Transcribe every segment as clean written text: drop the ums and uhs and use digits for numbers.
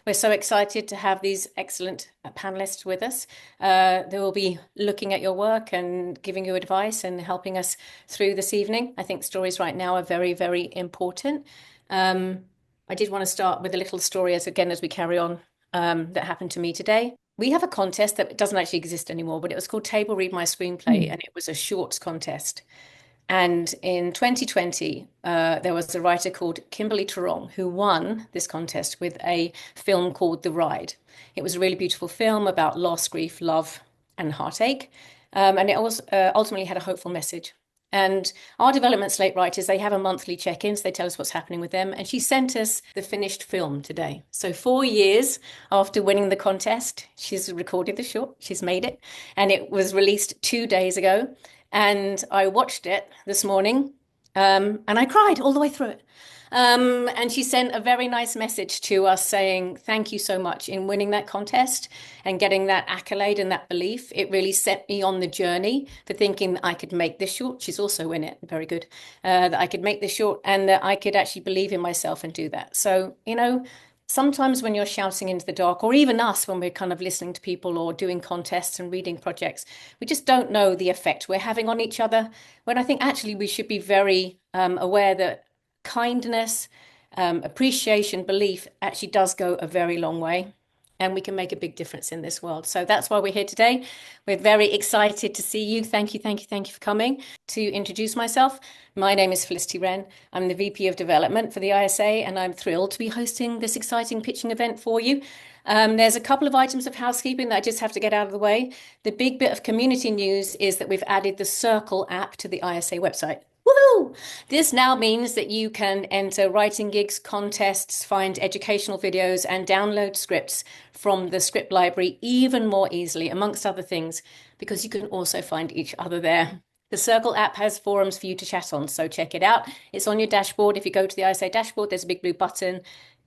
We're so excited to have these excellent panelists with us. They will be looking at your work and giving you advice and helping us through this evening. I think stories right now are very, very important. Um, I did want to start with a little story as we carry on, that happened to me today. We have a contest that doesn't actually exist anymore, but it was called Table Read My Screenplay, and it was a shorts contest. And in 2020, there was a writer called Kimberly Tarrong who won this contest with a film called The Ride. It was a really beautiful film about loss, grief, love, and heartache. And it also ultimately had a hopeful message. And our development slate writers, they have a monthly check-in, so they tell us what's happening with them. And she sent us the finished film today. So 4 years after winning the contest, she's recorded the short, she's made it, and it was released 2 days ago. And I watched it this morning, and I cried all the way through it. And she sent a very nice message to us saying, thank you so much in winning that contest and getting that accolade and that belief. It really set me on the journey for thinking that I could make this short. She's also in it, very good, that I could make this short and that I could actually believe in myself and do that. So, sometimes when you're shouting into the dark, or even us when we're kind of listening to people or doing contests and reading projects, we just don't know the effect we're having on each other. When I think actually we should be very aware that kindness, appreciation, belief actually does go a very long way. And we can make a big difference in this world. So that's why we're here today. We're very excited to see you. Thank you, thank you, thank you for coming. To introduce myself, my name is Felicity Wren. I'm the VP of Development for the ISA, and I'm thrilled to be hosting this exciting pitching event for you. There's a couple of items of housekeeping that I just have to get out of the way. The big bit of community news is that we've added the Circle app to the ISA website. Woohoo! This now means that you can enter writing gigs, contests, find educational videos, and download scripts from the script library even more easily, amongst other things, because you can also find each other there. The Circle app has forums for you to chat on, so check it out. It's on your dashboard. If you go to the ISA dashboard, there's a big blue button.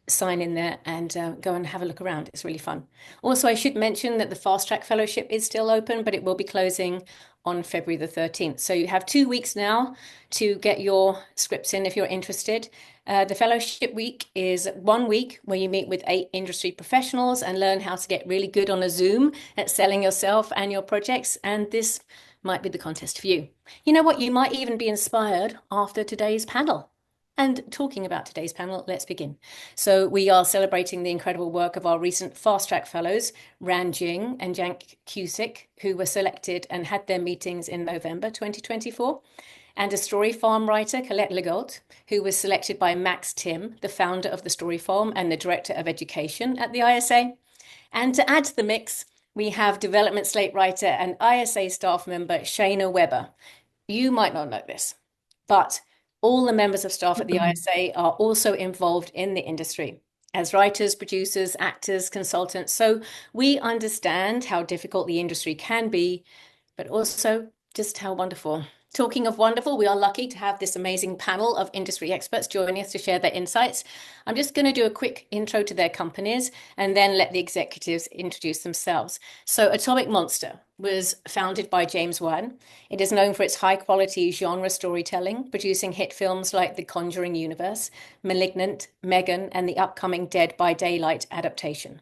Sign in there and go and have a look around. It's really fun. Also, I should mention that the Fast Track Fellowship is still open, but it will be closing on February the 13th. So you have 2 weeks now to get your scripts in if you're interested. The fellowship week is 1 week where you meet with 8 industry professionals and learn how to get really good on a Zoom at selling yourself and your projects. And this might be the contest for you. You know what? You might even be inspired after today's panel. And talking about today's panel, let's begin. So we are celebrating the incredible work of our recent Fast Track Fellows, Ran Jing and Jank Cusick, who were selected and had their meetings in November 2024, and a Story Farm writer, Colette Legault, who was selected by Max Tim, the founder of the Story Farm and the Director of Education at the ISA. And to add to the mix, we have Development Slate writer and ISA staff member Shayna Weber. You might not know this, but all the members of staff at the ISA are also involved in the industry as writers, producers, actors, consultants. So we understand how difficult the industry can be, but also just how wonderful. Talking of wonderful, we are lucky to have this amazing panel of industry experts joining us to share their insights. I'm just going to do a quick intro to their companies and then let the executives introduce themselves. So Atomic Monster was founded by James Wan. It is known for its high-quality genre storytelling, producing hit films like The Conjuring Universe, Malignant, Megan, and the upcoming Dead by Daylight adaptation.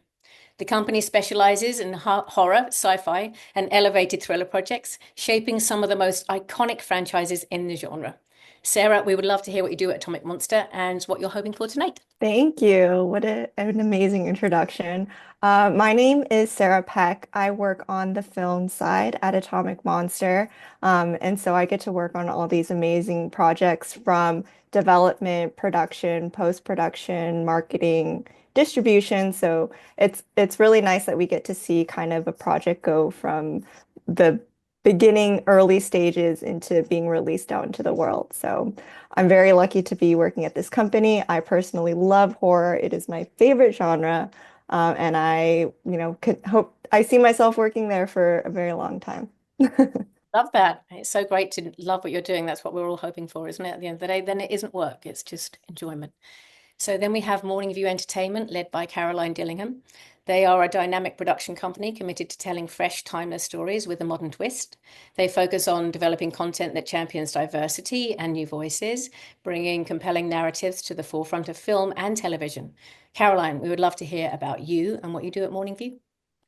The company specializes in horror, sci-fi, and elevated thriller projects, shaping some of the most iconic franchises in the genre. Sarah, we would love to hear what you do at Atomic Monster and what you're hoping for tonight. Thank you. An amazing introduction. My name is Sarah Peck. I work on the film side at Atomic Monster. And so I get to work on all these amazing projects from development, production, post-production, marketing, distribution. So it's really nice that we get to see kind of a project go from the beginning early stages into being released out into the world. So I'm very lucky to be working at this company. I personally love horror. It is my favorite genre. And could hope I see myself working there for a very long time. Love that. It's so great to love what you're doing. That's what we're all hoping for, isn't it? At the end of the day, then it isn't work, it's just enjoyment. So then we have Morning View Entertainment, led by Caroline Dillingham. They are a dynamic production company committed to telling fresh, timeless stories with a modern twist. They focus on developing content that champions diversity and new voices, bringing compelling narratives to the forefront of film and television. Caroline, we would love to hear about you and what you do at Morning View.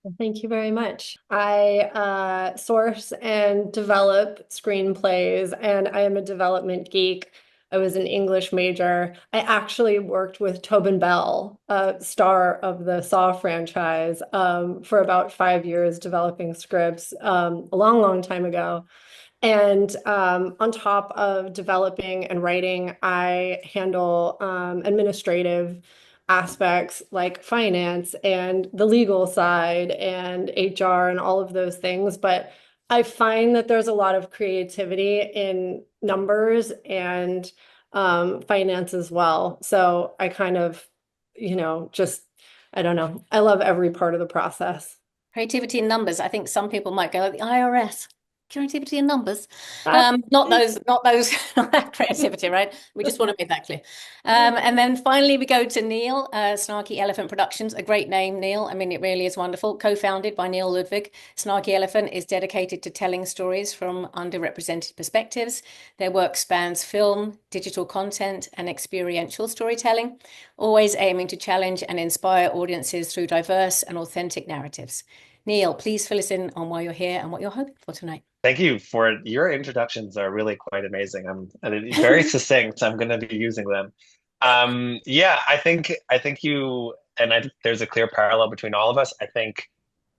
Well, thank you very much. I source and develop screenplays, and I am a development geek. I was an English major. I actually worked with Tobin Bell, star of the Saw franchise, for about 5 years developing scripts, a long, long time ago. And on top of developing and writing, I handle administrative aspects like finance and the legal side and HR and all of those things. But I find that there's a lot of creativity in numbers and finance as well. So I kind of, just, I don't know. I love every part of the process. Creativity in numbers. I think some people might go, the IRS. Creativity in numbers. Uh, Not those, not that creativity, right? We just want to make that clear. And then finally, we go to Neil, Snarky Elephant Productions. A great name, Neil. I mean, it really is wonderful. Co-founded by Neil Ludwig. Snarky Elephant is dedicated to telling stories from underrepresented perspectives. Their work spans film, digital content, and experiential storytelling, always aiming to challenge and inspire audiences through diverse and authentic narratives. Neil, please fill us in on why you're here and what you're hoping for tonight. Thank you for your introductions are really quite amazing. I'm very succinct. I'm going to be using them. Yeah, I think you and there's a clear parallel between all of us. I think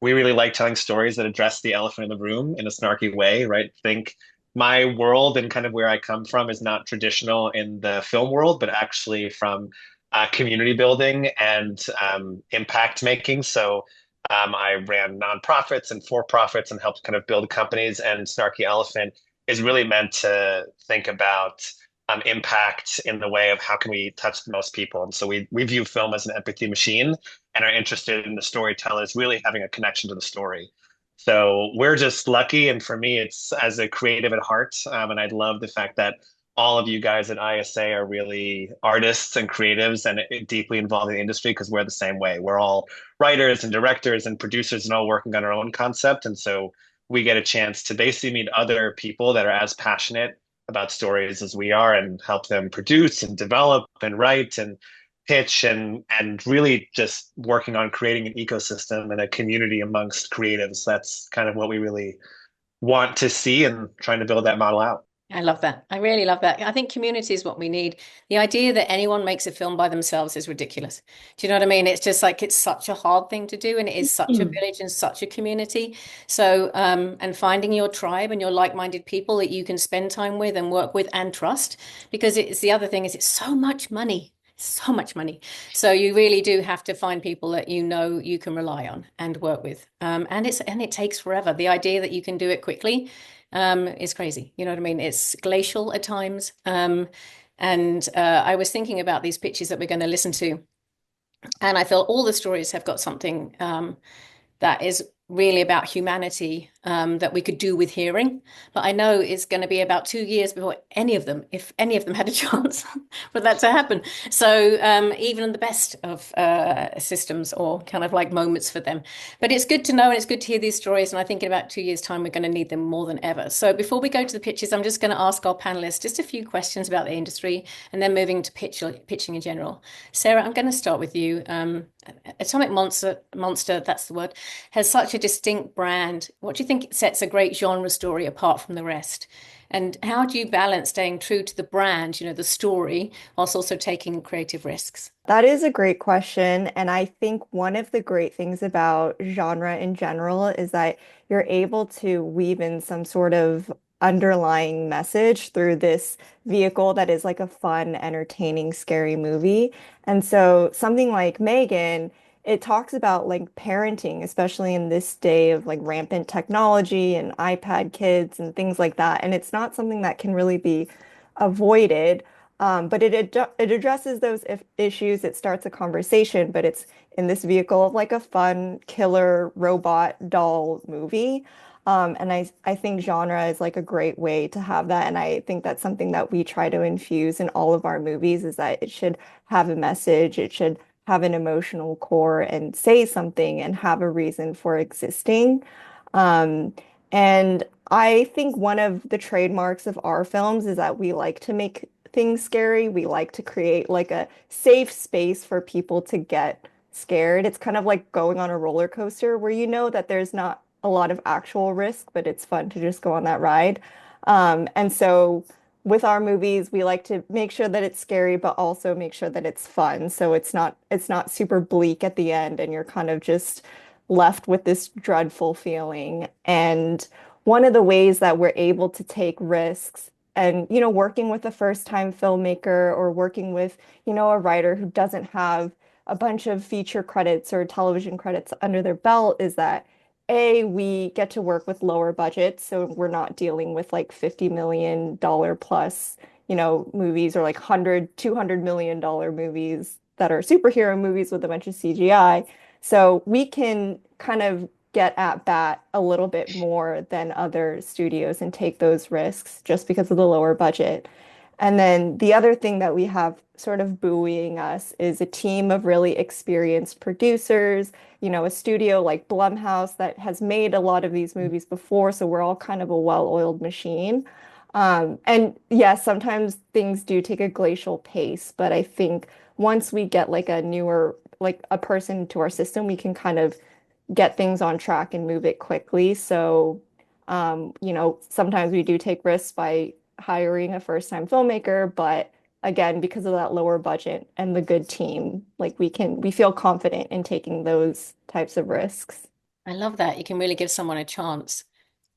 we really like telling stories that address the elephant in the room in a snarky way, right? Think my world and kind of where I come from is not traditional in the film world, but actually from community building and impact making. So I ran nonprofits and for-profits and helped kind of build companies. And Snarky Elephant is really meant to think about impact in the way of how can we touch the most people. And so we view film as an empathy machine and are interested in the storytellers really having a connection to the story. So we're just lucky. And for me, it's as a creative at heart. And I love the fact that all of you guys at ISA are really artists and creatives and deeply involved in the industry because we're the same way. We're all writers and directors and producers and all working on our own concept. And so we get a chance to basically meet other people that are as passionate about stories as we are and help them produce and develop and write and pitch and really just working on creating an ecosystem and a community amongst creatives. That's kind of what we really want to see and trying to build that model out. I love that. I really love that. I think community is what we need. The idea that anyone makes a film by themselves is ridiculous. Do you know what I mean? It's just like it's such a hard thing to do, and it is such a village and such a community. So, and finding your tribe and your like-minded people that you can spend time with and work with and trust, because it's the other thing is it's so much money. So much money. So you really do have to find people that you know you can rely on and work with. And it takes forever. The idea that you can do it quickly is crazy. You know what I mean? It's glacial at times. And I was thinking about these pitches that we're going to listen to, and I feel all the stories have got something that is really about humanity that we could do with hearing. But I know it's going to be about 2 years before any of them, if any of them had a chance for that to happen. So even in the best of systems or kind of like moments for them. But it's good to know and it's good to hear these stories. And I think in about 2 years' time, we're going to need them more than ever. So before we go to the pitches, I'm just going to ask our panelists just a few questions about the industry and then moving to pitching in general. Sarah, I'm going to start with you. Atomic Monster, that's the word, has such a distinct brand. What do you think sets a great genre story apart from the rest? And how do you balance staying true to the brand, the story, whilst also taking creative risks? That is a great question. And I think one of the great things about genre in general is that you're able to weave in some sort of underlying message through this vehicle that is like a fun, entertaining, scary movie. And so something like Megan, it talks about like parenting, especially in this day of like rampant technology and iPad kids and things like that. And it's not something that can really be avoided. But it addresses those issues. It starts a conversation, but it's in this vehicle of like a fun killer robot doll movie. And I think genre is like a great way to have that. And I think that's something that we try to infuse in all of our movies is that it should have a message, it should have an emotional core and say something and have a reason for existing. Um, and I think one of the trademarks of our films is that we like to make things scary. We like to create like a safe space for people to get scared. It's kind of like going on a roller coaster where you know that there's not a lot of actual risk, but it's fun to just go on that ride. And so with our movies, we like to make sure that it's scary, but also make sure that it's fun. So it's not super bleak at the end, and you're kind of just left with this dreadful feeling. And one of the ways that we're able to take risks and, working with a first-time filmmaker or working with, a writer who doesn't have a bunch of feature credits or television credits under their belt is that we get to work with lower budgets, so we're not dealing with like $50 million plus, movies or like 100, $200 million movies that are superhero movies with a bunch of CGI. So we can kind of get at bat a little bit more than other studios and take those risks just because of the lower budget. And then the other thing that we have sort of buoying us is a team of really experienced producers, a studio like Blumhouse that has made a lot of these movies before, so we're all kind of a well-oiled machine. And yes, sometimes things do take a glacial pace, but I think once we get like a newer, like a person to our system, we can kind of get things on track and move it quickly. So, sometimes we do take risks by hiring a first-time filmmaker, but again, because of that lower budget and the good team, like we feel confident in taking those types of risks. I love that. You can really give someone a chance.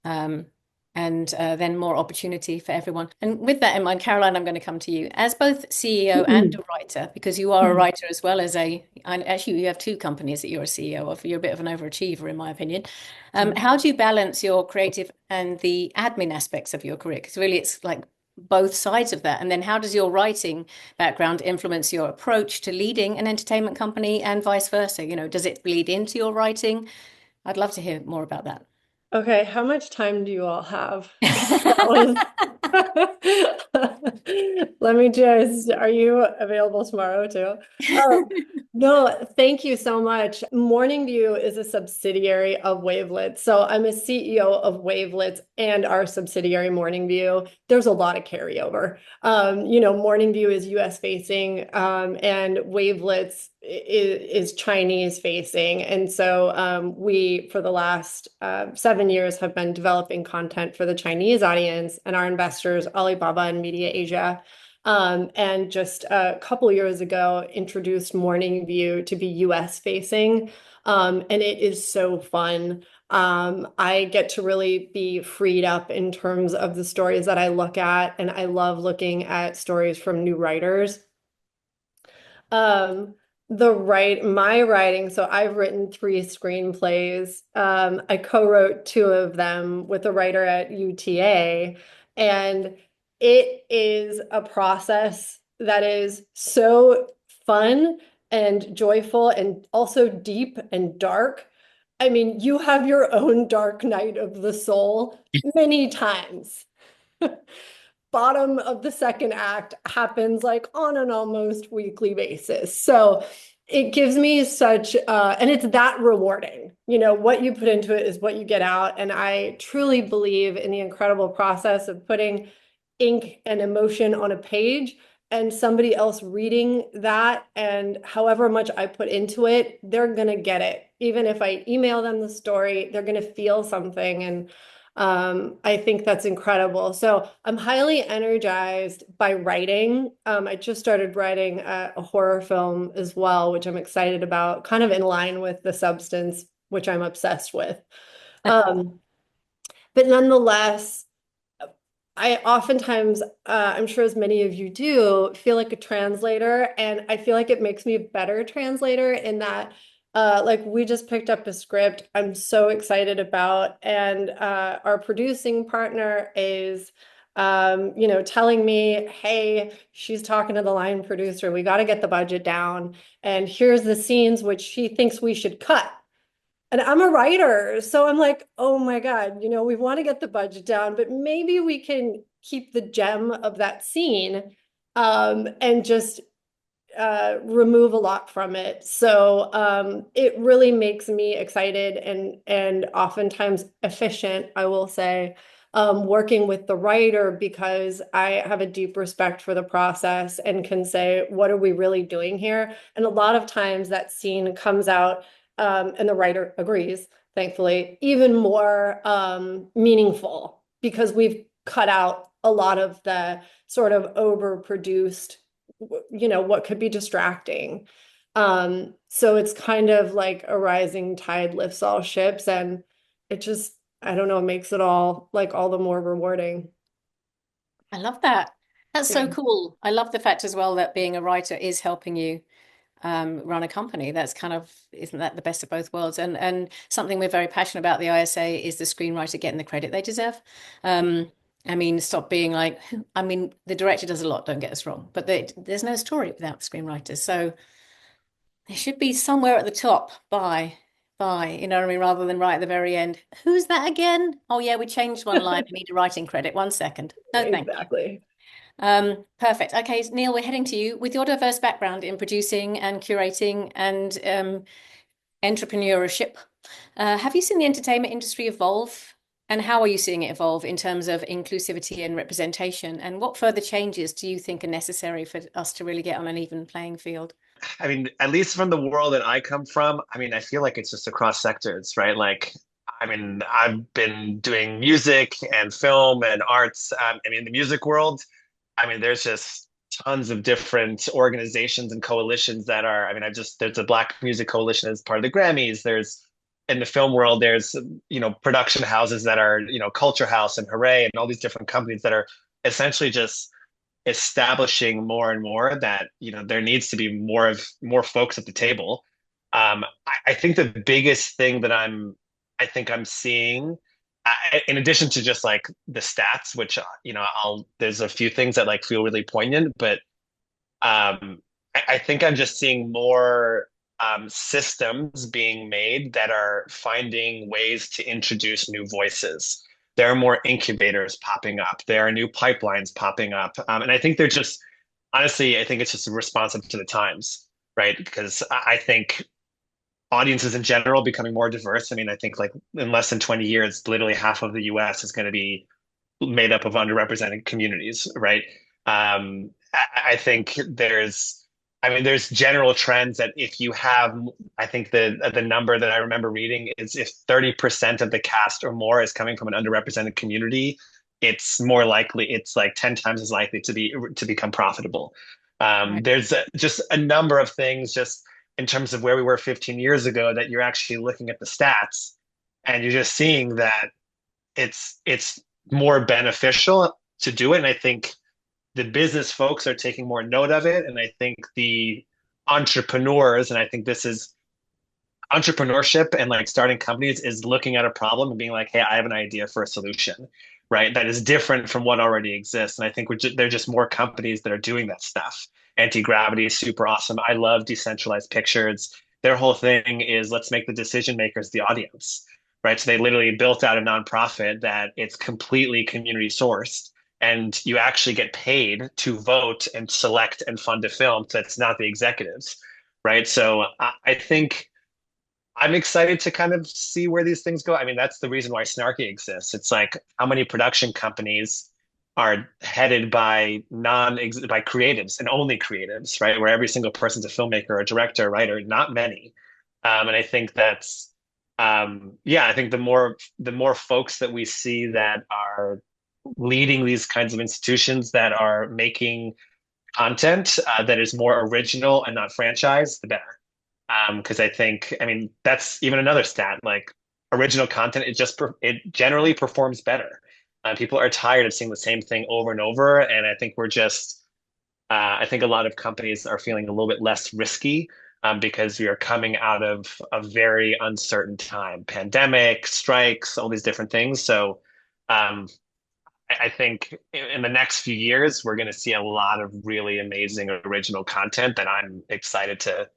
Um, and then more opportunity for everyone. And with that in mind, Caroline, I'm going to come to you as both CEO and a writer, because you are a writer as well as and actually you have two companies that you're a CEO of. You're a bit of an overachiever, in my opinion. How do you balance your creative and the admin aspects of your career? Because really it's like both sides of that. And then how does your writing background influence your approach to leading an entertainment company and vice versa? Does it bleed into your writing? I'd love to hear more about that. Okay, how much time do you all have? That Let me just, are you available tomorrow too? No, thank you so much. Morning View is a subsidiary of Wavelets. So I'm a CEO of Wavelets and our subsidiary Morning View. There's a lot of carryover. Morning View is US facing, and Wavelets is Chinese facing. And so we, for the last 7 years, have been developing content for the Chinese audience and our investors, Alibaba and Media Asia. And just a couple years ago, introduced Morning View to be US facing. And it is so fun. I get to really be freed up in terms of the stories that I look at, and I love looking at stories from new writers. My writing, so I've written 3 screenplays. I co-wrote 2 of them with a writer at UTA, and it is a process that is so fun and joyful and also deep and dark. I mean, you have your own dark night of the soul many times. Bottom of the second act happens like on an almost weekly basis. So it gives me such, and it's that rewarding. What you put into it is what you get out. And I truly believe in the incredible process of putting ink and emotion on a page and somebody else reading that. And however much I put into it, they're going to get it. Even if I email them the story, they're going to feel something. And I think that's incredible. So I'm highly energized by writing. I just started writing a horror film as well, which I'm excited about, kind of in line with the substance, which I'm obsessed with. But nonetheless, I oftentimes, I'm sure as many of you do, feel like a translator, and I feel like it makes me a better translator in that like we just picked up a script I'm so excited about, and our producing partner is, telling me, hey, she's talking to the line producer, we got to get the budget down, and here's the scenes which she thinks we should cut. And I'm a writer, so I'm like, oh my God, we want to get the budget down, but maybe we can keep the gem of that scene, and just remove a lot from it. So it really makes me excited and oftentimes efficient, I will say, working with the writer because I have a deep respect for the process and can say, what are we really doing here? And a lot of times that scene comes out, and the writer agrees, thankfully, even more meaningful because we've cut out a lot of the sort of overproduced, what could be distracting. So it's kind of like a rising tide lifts all ships, and it just, I don't know, makes it all like all the more rewarding. I love that. That's so Yeah, cool. I love the fact as well that being a writer is helping you run a company. That's kind of, isn't that the best of both worlds? And something we're very passionate about at the ISA is the screenwriter getting the credit they deserve. Um, I mean, stop being like, I mean, the director does a lot, don't get us wrong, but there's no story without screenwriters. So they should be somewhere at the top you know what I mean, rather than right at the very end. Who's that again? Oh yeah, we changed one line. I need a writing credit. 1 second. No, thank you. exactly. Perfect. Okay, Neil, we're heading to you. With your diverse background in producing and curating and entrepreneurship, have you seen the entertainment industry evolve? And how are you seeing it evolve in terms of inclusivity and representation? And what further changes do you think are necessary for us to really get on an even playing field? I mean, at least from the world that I come from, I mean, I feel like it's just across sectors, right? Like, I mean, I've been doing music and film and arts. I mean, the music world, I mean, there's just tons of different organizations and coalitions that are, I mean, there's a Black Music Coalition as part of the Grammys. There's, in the film world, there's, production houses that are, Culture House and Hooray and all these different companies that are essentially just establishing more and more that there needs to be more folks at the table. I think the biggest thing that I think I'm seeing, in addition to just like the stats, which I'll there's a few things that like feel really poignant, but I think I'm just seeing more systems being made that are finding ways to introduce new voices. There are more incubators popping up. There are new pipelines popping up. And I think they're just, honestly, I think it's just responsive to the times, right? Because I think audiences in general becoming more diverse. I mean, I think like in less than 20 years, literally half of the US is going to be made up of underrepresented communities, right? I think I mean, there's general trends that if you have, I think the number that I remember reading is if 30% of the cast or more is coming from an underrepresented community, it's like 10 times as likely to become profitable. Right. There's just a number of things just in terms of where we were 15 years ago that you're actually looking at the stats and you're just seeing that it's more beneficial to do it. And I think the business folks are taking more note of it. And I think the entrepreneurs, and I think this is entrepreneurship and like starting companies is looking at a problem and being like, hey, I have an idea for a solution, right? That is different from what already exists. And I think there are just more companies that are doing that stuff. Anti-gravity is super awesome. I love decentralized pictures. Their whole thing is let's make the decision makers the audience, right? So they literally built out a nonprofit that it's completely community sourced and you actually get paid to vote and select and fund a film. So it's not the executives, right? So I think I'm excited to kind of see where these things go. I mean, that's the reason why Snarky exists. It's like how many production companies are headed by by creatives and only creatives, right? Where every single person's a filmmaker, a director, a writer, not many. And I think yeah, I think the more folks that we see that are leading these kinds of institutions that are making content that is more original and not franchise, the better. Because I think, I mean, that's even another stat. Like original content, it generally performs better. People are tired of seeing the same thing over and over, and I think I think a lot of companies are feeling a little bit less risky because we are coming out of a very uncertain time, pandemic, strikes, all these different things. So um, I think in the next few years, we're going to see a lot of really amazing original content that I'm excited to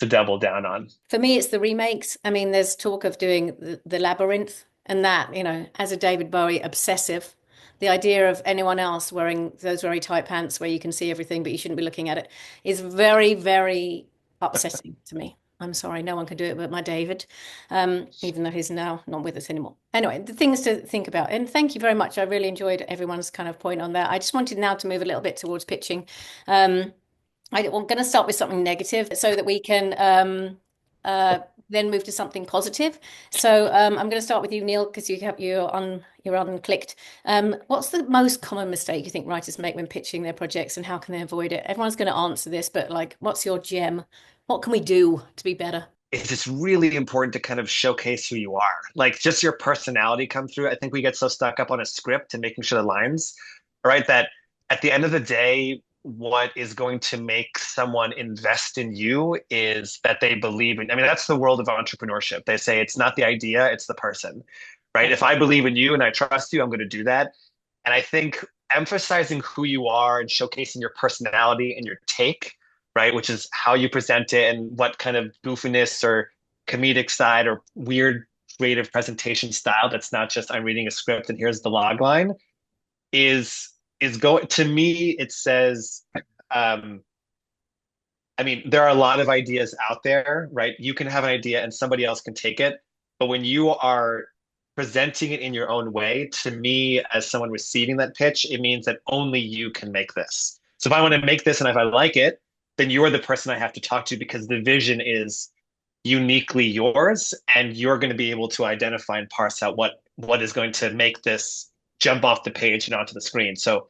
double down on. For me, it's the remakes. I mean, there's talk of doing the Labyrinth and that, as a David Bowie obsessive, the idea of anyone else wearing those very tight pants where you can see everything, but you shouldn't be looking at it is very, very upsetting to me. I'm sorry, no one can do it but my David, even though he's now not with us anymore. Anyway, the things to think about. And thank you very much. I really enjoyed everyone's kind of point on that. I just wanted now to move a little bit towards pitching. Um, I'm going to start with something negative so that we can then move to something positive. So I'm going to start with you, Neil, because you're unclicked. What's the most common mistake you think writers make when pitching their projects, and how can they avoid it? Everyone's going to answer this, but like, what's your gem? What can we do to be better? It's just really important to kind of showcase who you are. Like just your personality come through. I think we get so stuck up on a script and making sure the lines, right? That at the end of the day, what is going to make someone invest in you is that they believe in, I mean, that's the world of entrepreneurship. They say it's not the idea, it's the person, right? Yeah. If I believe in you and I trust you, I'm going to do that. And I think emphasizing who you are and showcasing your personality and your take, right, which is how you present it and what kind of goofiness or comedic side or weird creative presentation style that's not just I'm reading a script and here's the log line is going to me it says I mean there are a lot of ideas out there, right? You can have an idea and somebody else can take it, but when you are presenting it in your own way, to me, as someone receiving that pitch, it means that only you can make this. So if I want to make this and if I like it, then you're the person I have to talk to because the vision is uniquely yours, and you're going to be able to identify and parse out what is going to make this jump off the page and onto the screen. So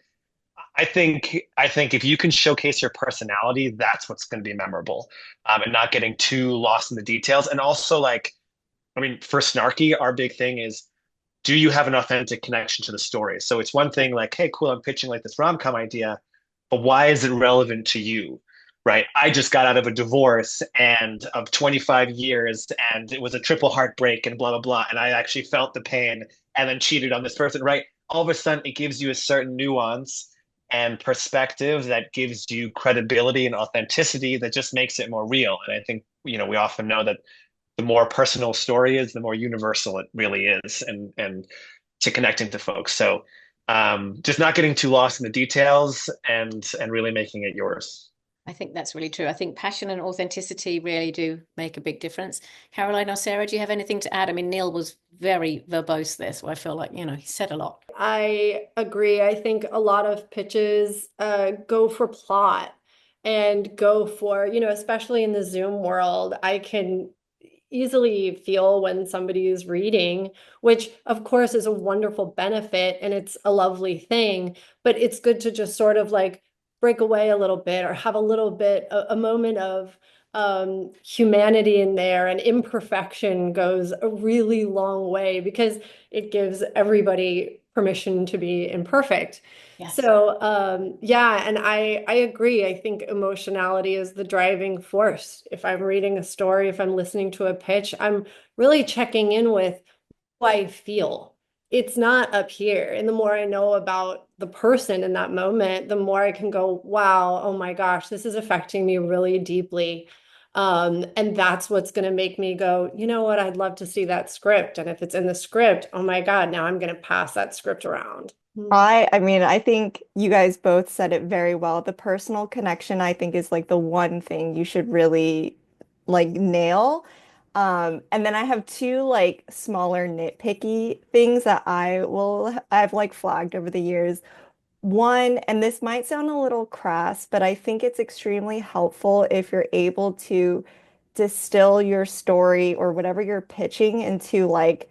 I think if you can showcase your personality, that's what's going to be memorable, and not getting too lost in the details. And also, like, I mean, for Snarky, our big thing is, do you have an authentic connection to the story? So it's one thing like, hey, cool, I'm pitching like this rom-com idea, but why is it relevant to you? Right? I just got out of a divorce and of 25 years, and it was a triple heartbreak and blah, blah, blah. And I actually felt the pain and then cheated on this person, right? All of a sudden, it gives you a certain nuance and perspective that gives you credibility and authenticity that just makes it more real. And I think, we often know that the more personal a story is, the more universal it really is, and to connecting to folks. So just not getting too lost in the details and really making it yours. I think that's really true. I think passion and authenticity really do make a big difference. Caroline or Sarah, do you have anything to add? I mean, Neil was very verbose there, so I feel like, he said a lot. I agree. I think a lot of pitches go for plot and go for, especially in the Zoom world, I can easily feel when somebody is reading, which of course is a wonderful benefit and it's a lovely thing, but it's good to just sort of like break away a little bit or have a little bit, a moment of humanity in there, and imperfection goes a really long way because it gives everybody permission to be imperfect. Yes. So yeah, and I agree. I think emotionality is the driving force. If I'm reading a story, if I'm listening to a pitch, I'm really checking in with how I feel. It's not up here. And the more I know about the person in that moment, the more I can go, wow, oh my gosh, this is affecting me really deeply. And that's what's going to make me go, you know what, I'd love to see that script. And if it's in the script, oh my God, now I'm going to pass that script around. I mean, I think you guys both said it very well. The personal connection, I think, is like the one thing you should really like nail. And then I have two like smaller nitpicky things that I've like flagged over the years. One, and this might sound a little crass, but I think it's extremely helpful if you're able to distill your story or whatever you're pitching into like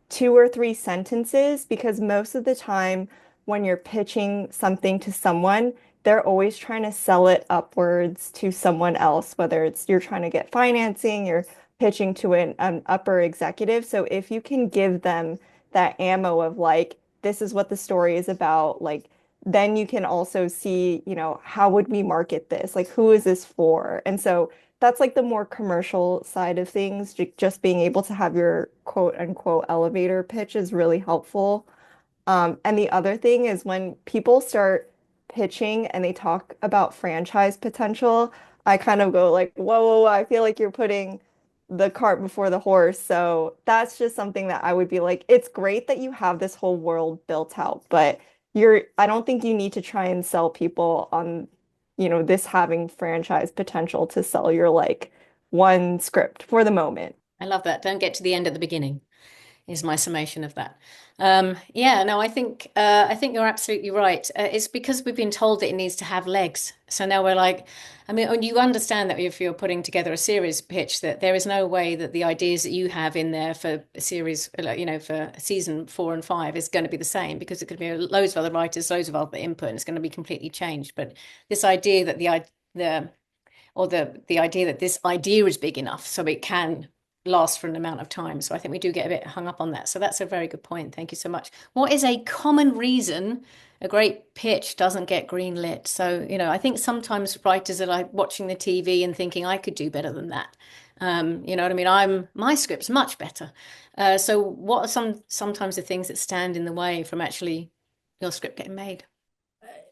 two or three sentences, because most of the time when you're pitching something to someone, they're always trying to sell it upwards to someone else, whether it's you're trying to get financing, you're pitching to an upper executive. So if you can give them that ammo of like, this is what the story is about, like, then you can also see, how would we market this? Like, who is this for? And so that's like the more commercial side of things. Just being able to have your quote unquote elevator pitch is really helpful. And the other thing is when people start pitching and they talk about franchise potential, I kind of go like, whoa, whoa, whoa, I feel like you're putting the cart before the horse. So that's just something that I would be like, it's great that you have this whole world built out, but I don't think you need to try and sell people on, this having franchise potential to sell your like one script for the moment. I love that. Don't get to the end at the beginning, is my summation of that. Yeah, no, I think you're absolutely right. It's because we've been told that it needs to have legs. So now we're like, I mean, and you understand that if you're putting together a series pitch, that there is no way that the ideas that you have in there for a series, you know, for season 4 and 5 is going to be the same, because it could be loads of other writers, loads of other input, and it's going to be completely changed. But this idea that the idea that this idea is big enough so it can last for an amount of time. So I think we do get a bit hung up on that. So that's a very good point. Thank you so much. What is a common reason a great pitch doesn't get greenlit? So, you know, I think sometimes writers are like watching the TV and thinking, I could do better than that. You know what I mean? My script's much better. So what are sometimes the things that stand in the way from actually your script getting made?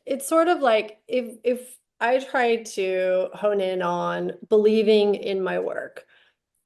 It's sort of like if I try to hone in on believing in my work,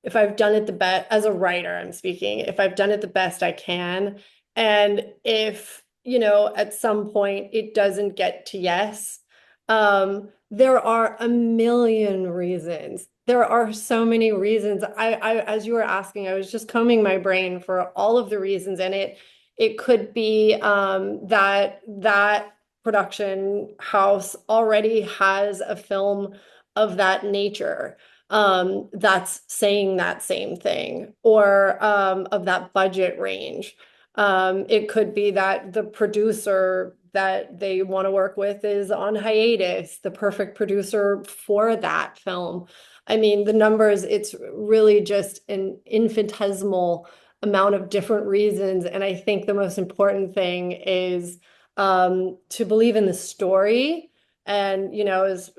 if I've done it the best as a writer, I'm speaking, if I've done it the best I can, and if, you know, at some point it doesn't get to yes, there are a million reasons. There are so many reasons. As you were asking, I was just combing my brain for all of the reasons, and it could be that production house already has a film of that nature that's saying that same thing, or of that budget range. It could be that the producer that they want to work with is on hiatus, the perfect producer for that film. I mean, the numbers, it's really just an infinitesimal amount of different reasons. And I think the most important thing is to believe in the story. And, you know, as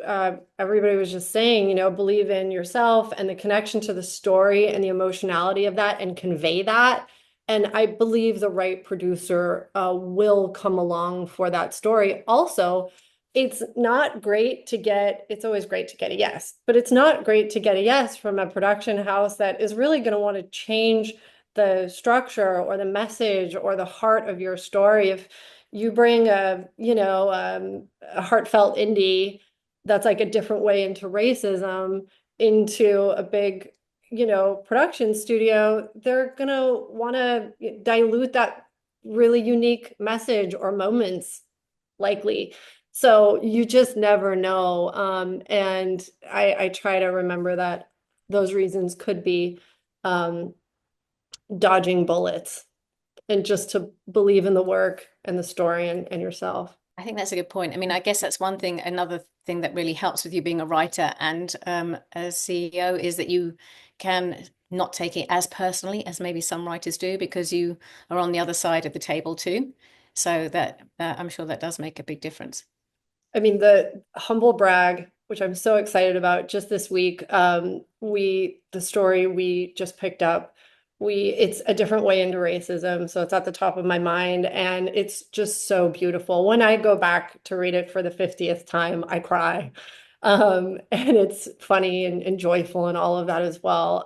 everybody was just saying, you know, believe in yourself and the connection to the story and the emotionality of that, and convey that. And I believe the right producer will come along for that story. Also, it's not great to get, it's always great to get a yes, but it's not great to get a yes from a production house that is really going to want to change the structure or the message or the heart of your story. If you bring a, you know, a heartfelt indie that's like a different way into racism into a big, you know, production studio, they're gonna want to dilute that really unique message or moments, likely. So you just never know. And I try to remember that those reasons could be dodging bullets, and just to believe in the work and the story and yourself. I think that's a good point. I mean, I guess that's one thing. Another thing that really helps with you being a writer and a CEO is that you can not take it as personally as maybe some writers do, because you are on the other side of the table too. So that I'm sure that does make a big difference. I mean, the humble brag, which I'm so excited about, just this week, the story we just picked up, it's a different way into racism, so it's at the top of my mind, and it's just so beautiful. When I go back to read it for the 50th time, I cry. And it's funny and joyful and all of that as well.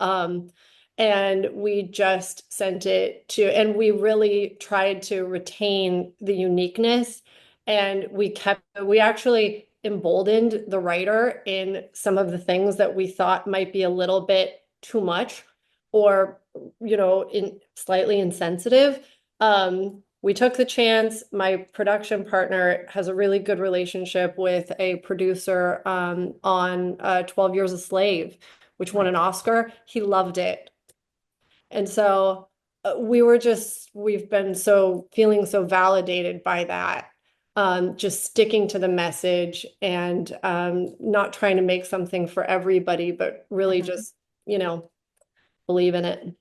And we just sent it to, and we really tried to retain the uniqueness, and we actually emboldened the writer in some of the things that we thought might be a little bit too much, or, you know, slightly insensitive. We took the chance. My production partner has a really good relationship with a producer on 12 Years a Slave, which won an Oscar. He loved it. And so we've been feeling so validated by that. Just sticking to the message, and not trying to make something for everybody, but really just, you know, believe in it.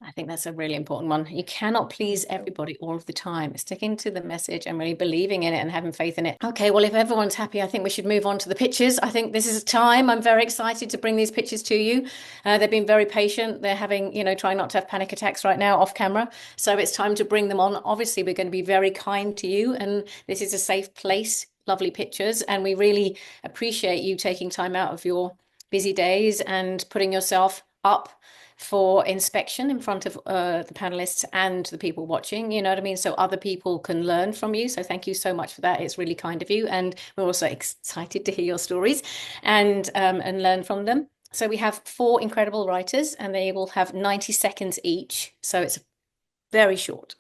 I think that's a really important one. You cannot please everybody all of the time. Sticking to the message and really believing in it and having faith in it. Okay, well, if everyone's happy, I think we should move on to the pitches. I think this is time. I'm very excited to bring these pitches to you. They've been very patient. They're having, you know, trying not to have panic attacks right now off camera. So it's time to bring them on. Obviously, we're going to be very kind to you, and this is a safe place. Lovely pictures, and we really appreciate you taking time out of your busy days and putting yourself up for inspection in front of the panelists and the people watching, you know what I mean? So other people can learn from you. So thank you so much for that. It's really kind of you. And we're also excited to hear your stories and learn from them. So we have four incredible writers, and they will have 90 seconds each. So it's very short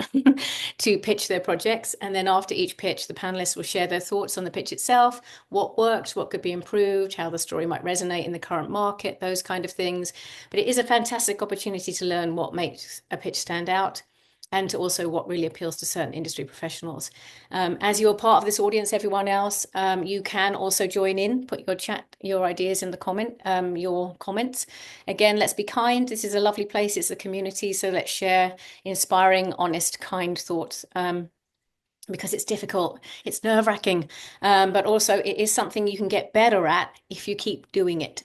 to pitch their projects. And then after each pitch, the panelists will share their thoughts on the pitch itself, what worked, what could be improved, how the story might resonate in the current market, those kind of things. But it is a fantastic opportunity to learn what makes a pitch stand out and to also what really appeals to certain industry professionals. As you're part of this audience, everyone else, you can also join in, put your ideas in the your comments. Again, let's be kind. This is a lovely place. It's a community. So let's share inspiring, honest, kind thoughts. Because it's difficult, it's nerve-wracking, but also it is something you can get better at if you keep doing it.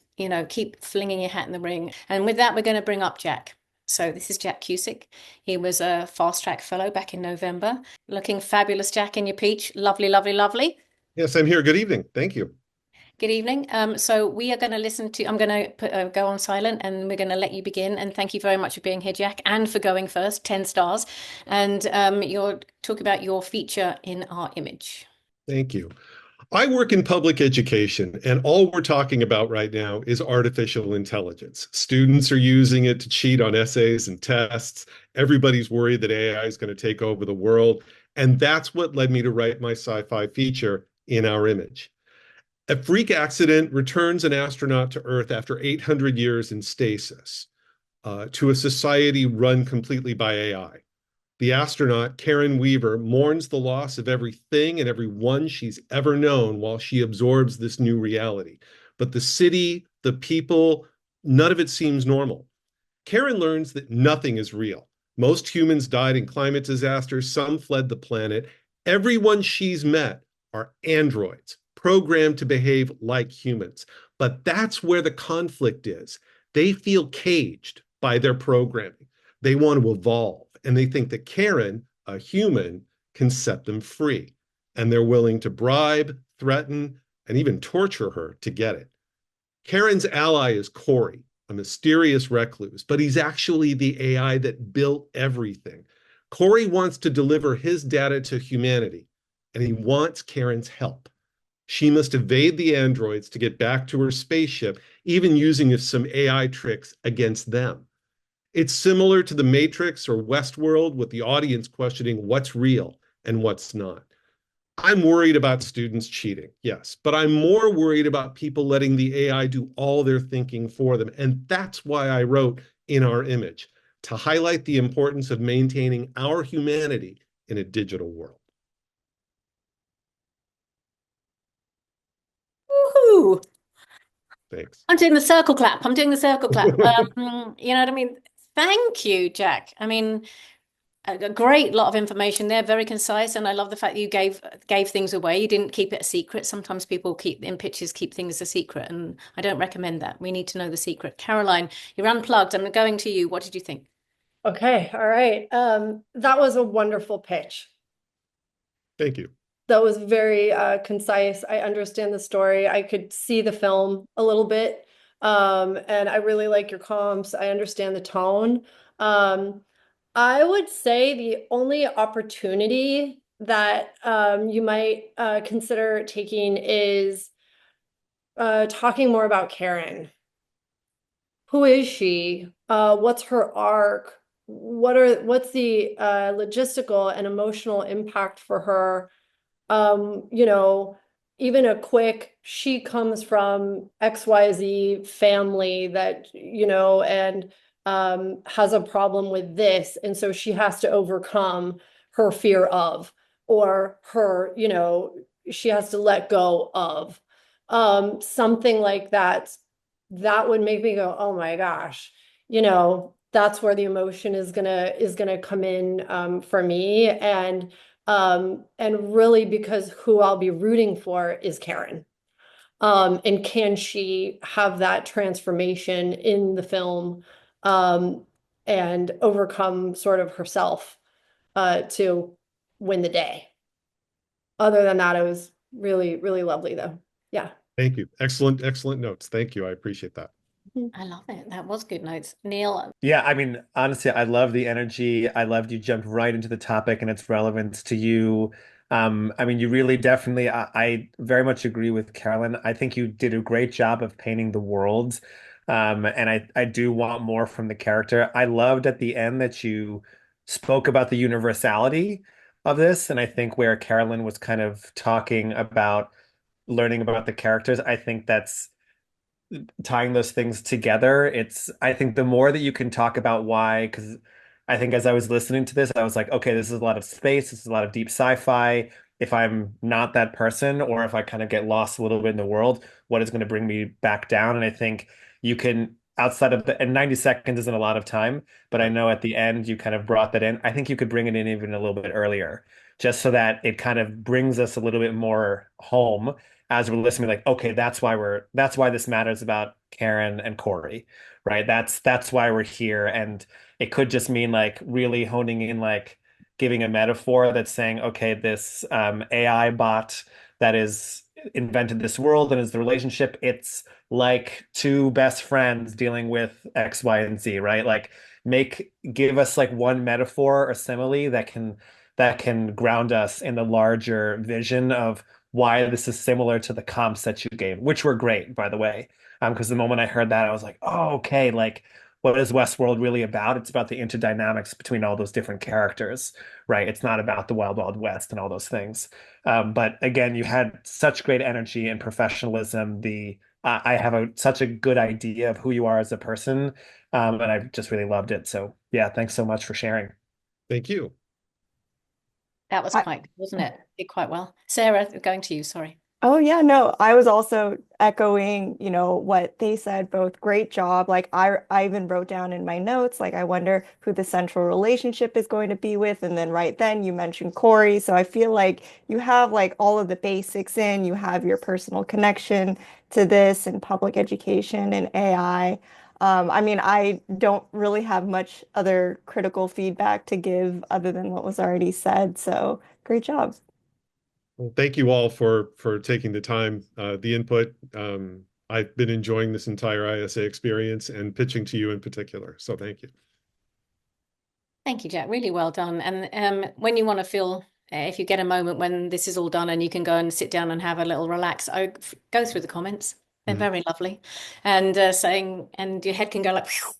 Keep flinging your hat in the ring. And with that, we're going to bring up Jack. So this is Jack Cusick. He was a fast track fellow back in November. Looking fabulous, Jack, in your peach. Lovely, lovely, lovely. Yes, I'm here. Good evening. Thank you. Good evening. So we are going to I'm going to go on silent and we're going to let you begin. And thank you very much for being here, Jack, and for going first, 10 stars. And you'll talk about your feature in our image. Thank you. I work in public education, and all we're talking about right now is artificial intelligence. Students are using it to cheat on essays and tests. Everybody's worried that AI is going to take over the world. And that's what led me to write my sci-fi feature, In Our Image. A freak accident returns an astronaut to Earth after 800 years in stasis to a society run completely by AI. The astronaut, Karen Weaver, mourns the loss of everything and everyone she's ever known while she absorbs this new reality. But the city, the people, none of it seems normal. Karen learns that nothing is real. Most humans died in climate disasters, some fled the planet. Everyone she's met are androids, programmed to behave like humans. But that's where the conflict is. They feel caged by their programming. They want to evolve, and they think that Karen, a human, can set them free. And they're willing to bribe, threaten, and even torture her to get it. Karen's ally is Corey, a mysterious recluse, but he's actually the AI that built everything. Corey wants to deliver his data to humanity, and he wants Karen's help. She must evade the androids to get back to her spaceship, even using some AI tricks against them. It's similar to The Matrix or Westworld, with the audience questioning what's real and what's not. I'm worried about students cheating, yes, but I'm more worried about people letting the AI do all their thinking for them. And that's why I wrote In Our Image, to highlight the importance of maintaining our humanity in a digital world. Woohoo! Thanks. I'm doing the circle clap. I'm doing the circle clap. You know what I mean? Thank you, Jack. I mean, a great lot of information there, very concise, and I love the fact that you gave things away. You didn't keep it a secret. Sometimes people keep things a secret, and I don't recommend that. We need to know the secret. Caroline, you're unplugged. I'm going to you. What did you think? Okay, all right. That was a wonderful pitch. Thank you. That was very concise. I understand the story. I could see the film a little bit. And I really like your comps. I understand the tone. I would say the only opportunity that you might consider taking is talking more about Karen. Who is she? What's her arc? What's the logistical and emotional impact for her? You know, even a quick, she comes from XYZ family that, and has a problem with this. And so she has to overcome her fear of, or her, she has to let go of. Something like that, that would make me go, oh my gosh, that's where the emotion is gonna come in for me. And really because who I'll be rooting for is Karen. And can she have that transformation in the film and overcome sort of herself to win the day. Other than that, it was really, really lovely though. Yeah. Thank you. Excellent, excellent notes. Thank you. I appreciate that. I love it. That was good notes. Neil. Yeah, I mean, honestly, I love the energy. I loved you jumped right into the topic and its relevance to you. I mean, you really definitely, I very much agree with Carolyn. I think you did a great job of painting the world. And I do want more from the character. I loved at the end that you spoke about the universality of this, and I think where Carolyn was kind of talking about learning about the characters, I think that's tying those things together. I think the more that you can talk about why, because I think as I was listening to this, I was like, okay, this is a lot of space, this is a lot of deep sci-fi. If I'm not that person, or if I kind of get lost a little bit in the world, what is going to bring me back down? And I think you can, outside of and 90 seconds isn't a lot of time, but I know at the end you kind of brought that in. I think you could bring it in even a little bit earlier, just so that it kind of brings us a little bit more home as we're listening, like, okay, that's why this matters about Karen and Corey, right? That's why we're here. And it could just mean like really honing in, like giving a metaphor that's saying, okay, this AI bot that is invented this world and is the relationship, it's like two best friends dealing with X, Y, and Z, right? Like give us like one metaphor or simile that can ground us in the larger vision of why this is similar to the comps that you gave, which were great, by the way. Because the moment I heard that, I was like, oh, okay, like what is Westworld really about? It's about the interdynamics between all those different characters, right? It's not about the Wild Wild West and all those things. But again, you had such great energy and professionalism. I have such a good idea of who you are as a person, and I just really loved it. So yeah, thanks so much for sharing. Thank you. That was I, quite good, wasn't it? Did quite well. Sarah, going to you, sorry. Oh yeah, no, I was also echoing, what they said, both great job. Like I even wrote down in my notes, like I wonder who the central relationship is going to be with. And then right then you mentioned Corey. So I feel like you have like all of the basics in, you have your personal connection to this and public education and AI. I mean, I don't really have much other critical feedback to give other than what was already said. So great job. Well, thank you all for taking the time, the input. I've been enjoying this entire ISA experience and pitching to you in particular. So thank you. Thank you, Jack. Really well done. And when you want to feel, if you get a moment when this is all done and you can go and sit down and have a little relax, go through the comments. They're very lovely. And and your head can go like, phew,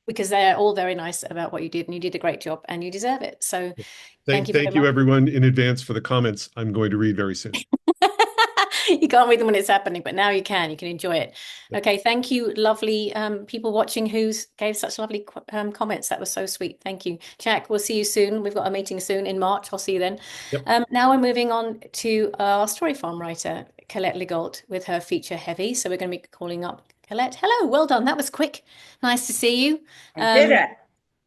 because they're all very nice about what you did, and you did a great job and you deserve it. So thank you very Thank you, much. everyone, in advance for the comments I'm going to read very soon. You can't read them when it's happening, but now you can. You can enjoy it. Okay, thank you, lovely people watching who gave such lovely comments. That was so sweet. Thank you, Jack. We'll see you soon. We've got a meeting soon in March. I'll see you then. Yep. Now we're moving on to our story farm writer, Colette Legault, with her feature Heavy. So we're going to be calling up Colette. Hello, well done. That was quick. Nice to see you. I did it.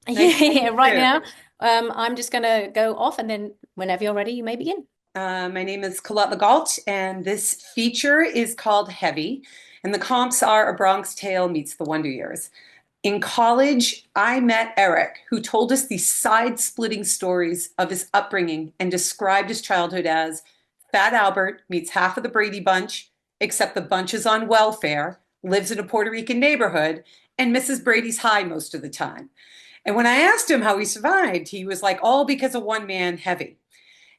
Yeah, right now. I'm just going to go off, and then whenever you're ready, you may begin. My name is Colette Legault, and this feature is called Heavy. And the comps are A Bronx Tale meets The Wonder Years. In college, I met Eric, who told us these side-splitting stories of his upbringing and described his childhood as Fat Albert meets half of the Brady Bunch, except the bunch is on welfare, lives in a Puerto Rican neighborhood, and Mrs. Brady's high most of the time. And when I asked him how he survived, he was like, all because of one man, Heavy.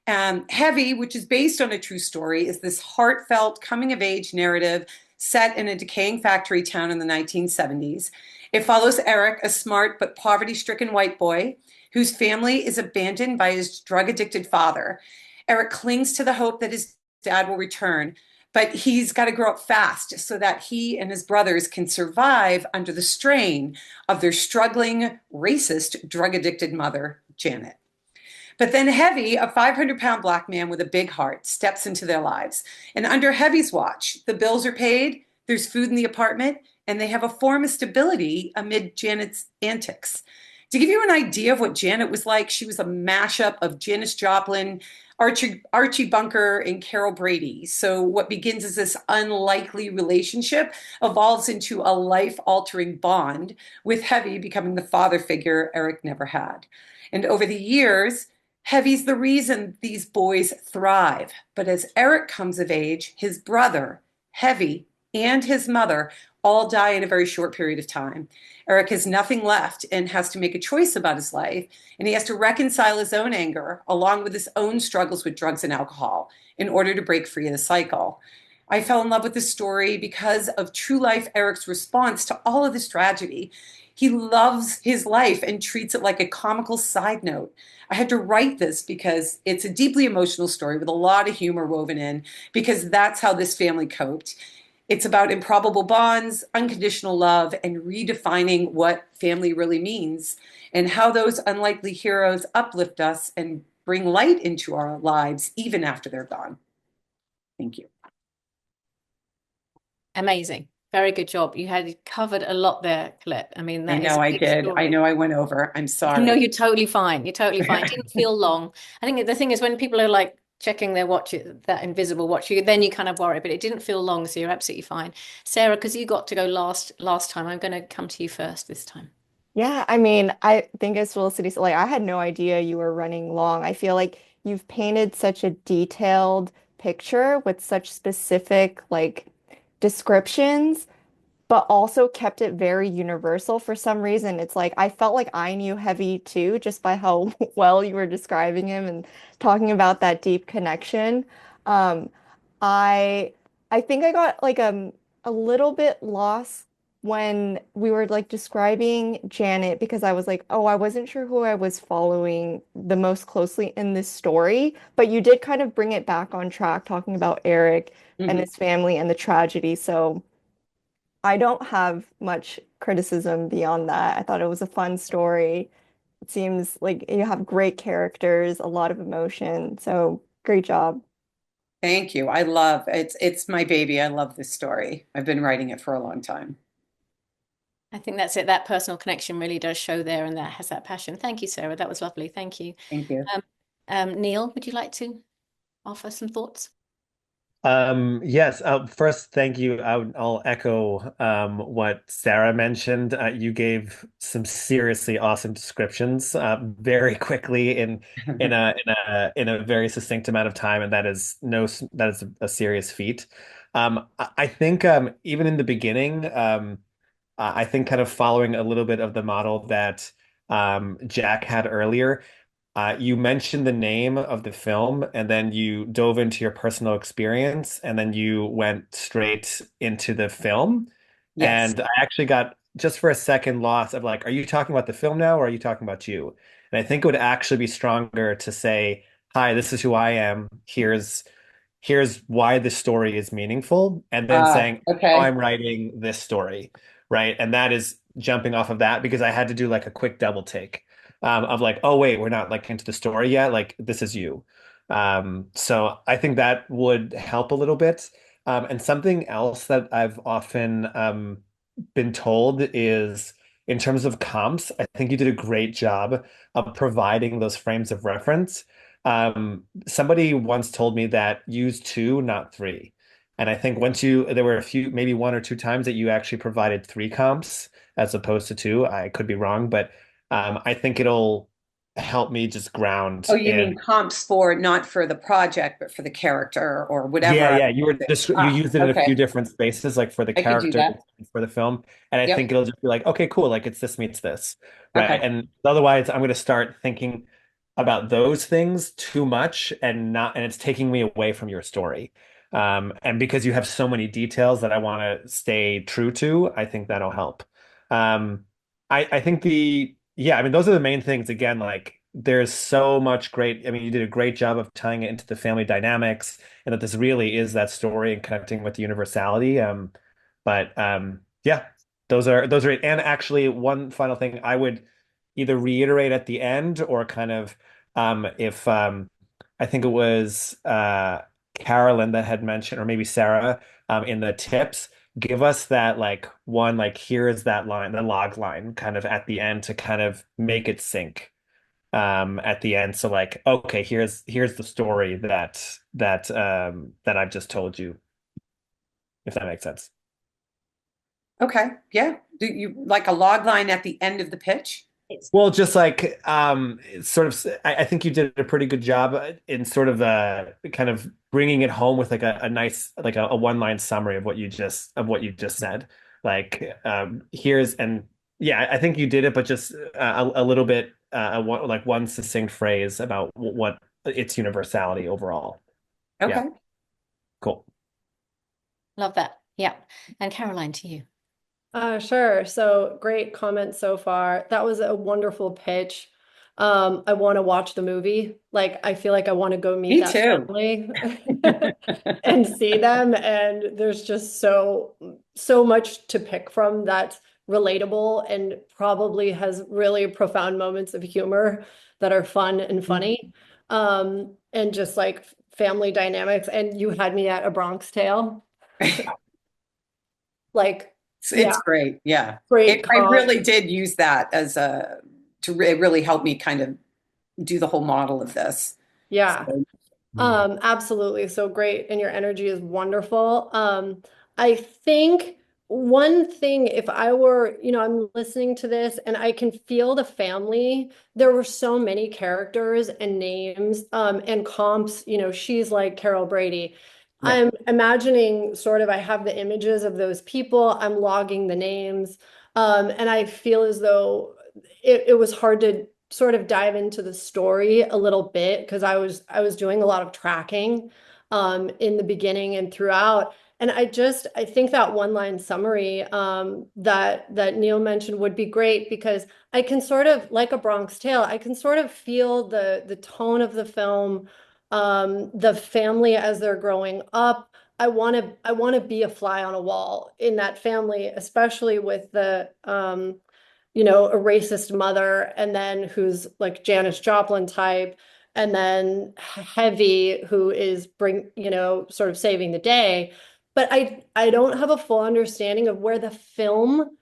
Heavy, which is based on a true story, is this heartfelt coming-of-age narrative set in a decaying factory town in the 1970s. It follows Eric, a smart but poverty-stricken white boy whose family is abandoned by his drug-addicted father. Eric clings to the hope that his dad will return, but he's got to grow up fast so that he and his brothers can survive under the strain of their struggling, racist, drug-addicted mother, Janet. But then Heavy, a 500-pound black man with a big heart, steps into their lives. And under Heavy's watch, the bills are paid, there's food in the apartment, and they have a form of stability amid Janet's antics. To give you an idea of what Janet was like, she was a mashup of Janis Joplin, Archie Bunker, and Carol Brady. So what begins as this unlikely relationship evolves into a life-altering bond, with Heavy becoming the father figure Eric never had. And over the years, Heavy's the reason these boys thrive. But as Eric comes of age, his brother, Heavy, and his mother all die in a very short period of time. Eric has nothing left and has to make a choice about his life, and he has to reconcile his own anger along with his own struggles with drugs and alcohol in order to break free of the cycle. I fell in love with the story because of true life Eric's response to all of this tragedy. He loves his life and treats it like a comical side note. I had to write this because it's a deeply emotional story with a lot of humor woven in, because that's how this family coped. It's about improbable bonds, unconditional love, and redefining what family really means, and how those unlikely heroes uplift us and bring light into our lives even after they're gone. Thank you. Amazing. Very good job. You had covered a lot there, Colette. I mean, I that is know a I big did. I story. know I went over. I'm No, sorry. you're totally fine. You're totally fine. It didn't feel long. I think the thing is when people are like checking their watch, that invisible watch, then you kind of worry, but it didn't feel long, so you're absolutely fine. Sarah, because you got to go last time, I'm going to come to you first this time. Yeah, I mean, I think as Felicity said, like I had no idea you were running long. I feel like you've painted such a detailed picture with such specific like descriptions, but also kept it very universal for some reason. It's like I felt like I knew Heavy too, just by how well you were describing him and talking about that deep connection. Um, I I think I got like a little bit lost when we were like describing Janet because I was like, oh, I wasn't sure who I was following the most closely in this story, but you did kind of bring it back on track talking about Eric and Mhm. his family and the tragedy. So I don't have much criticism beyond that. I thought it was a fun story. It seems like you have great characters, a lot of emotion. So great job. Thank you. I love it's my baby. I love this story. I've been writing it for a long time. I think that's it. That personal connection really does show there, and that has that passion. Thank you, Sarah. That was lovely. Thank you. Thank you. Neil, would you like to offer some thoughts? Yes. First, thank you. I'll echo what Sarah mentioned. You gave some seriously awesome descriptions very quickly in a very succinct amount of time, and that is a serious feat. I think even in the beginning, I think kind of following a little bit of the model that Jack had earlier. You mentioned the name of the film, and then you dove into your personal experience, and then you went straight into the film. Yes. And I actually got just for a second lost of like, are you talking about the film now, or are you talking about you? And I think it would actually be stronger to say, hi, this is who I am. Here's why this story is meaningful, and then saying, oh, Okay. I'm writing this story, right? And that is jumping off of that because I had to do like a quick double take of like, oh wait, we're not like into the story yet. Like this is you. So I think that would help a little bit. And something else that I've often been told is in terms of comps, I think you did a great job of providing those frames of reference. Somebody once told me that use two, not three. And I think there were a few, maybe one or two times that you actually provided three comps as opposed to two. I could be wrong, but I think it'll help me just Oh, ground you in. mean comps for not for the project, but for the character or Yeah, whatever. yeah, you used it in a few Okay. different spaces, like for the I could do character, that. for the film, and I Yep. think it'll just be like, okay, cool, like it's this meets this, right? Okay. And otherwise, I'm going to start thinking about those things too much, and it's taking me away from your story. And because you have so many details that I want to stay true to, I think that'll help. I think yeah, I mean, those are the main things. Again, like there's so much great. I mean, you did a great job of tying it into the family dynamics and that this really is that story and connecting with the universality. But yeah, those are it. And actually, one final thing I would either reiterate at the end or kind of if I think it was Carolyn that had mentioned, or maybe Sarah in the tips, give us that like one like here is that line, the log line, kind of at the end to kind of make it sync at the end. So like, okay, here's the story that I've just told you, if that makes sense. Okay. Yeah. Do you like a log line at the end of the pitch? Well, just like sort of, I think you did a pretty good job in sort of kind of bringing it home with like a nice like a one-line summary of what you just said. Like here's and yeah, I think you did it, but just a little bit like one succinct phrase about what its universality overall. Yeah, Okay. cool. Love that. Yeah. And Caroline, to you. Sure. So great comments so far. That was a wonderful pitch. I want to watch the movie. Like, I feel like I want to go meet Me that too. family and see them. And there's just so much to pick from that's relatable and probably has really profound moments of humor that are fun and funny. And just like family dynamics. And you had me at A Bronx Tale. Like, It's yeah, great. Yeah. great I comp. really did use that as it really helped me kind of do the whole model of this. Yeah. So, Absolutely. So great. And your energy is wonderful. I think one thing, if I were, I'm listening to this and I can feel the family, there were so many characters and names, and comps, she's like Carol Brady. yeah. I'm imagining sort of, I have the images of those people, I'm logging the names, and I feel as though it was hard to sort of dive into the story a little bit because I was doing a lot of tracking in the beginning and throughout. And I think that one line summary that Neil mentioned would be great because I can sort of like A Bronx Tale, I can sort of feel the tone of the film, the family as they're growing up. I want to be a fly on a wall in that family, especially with the a racist mother, and then who's like Janis Joplin type, and then Heavy, who is sort of saving the day. But I don't have a full understanding of where the film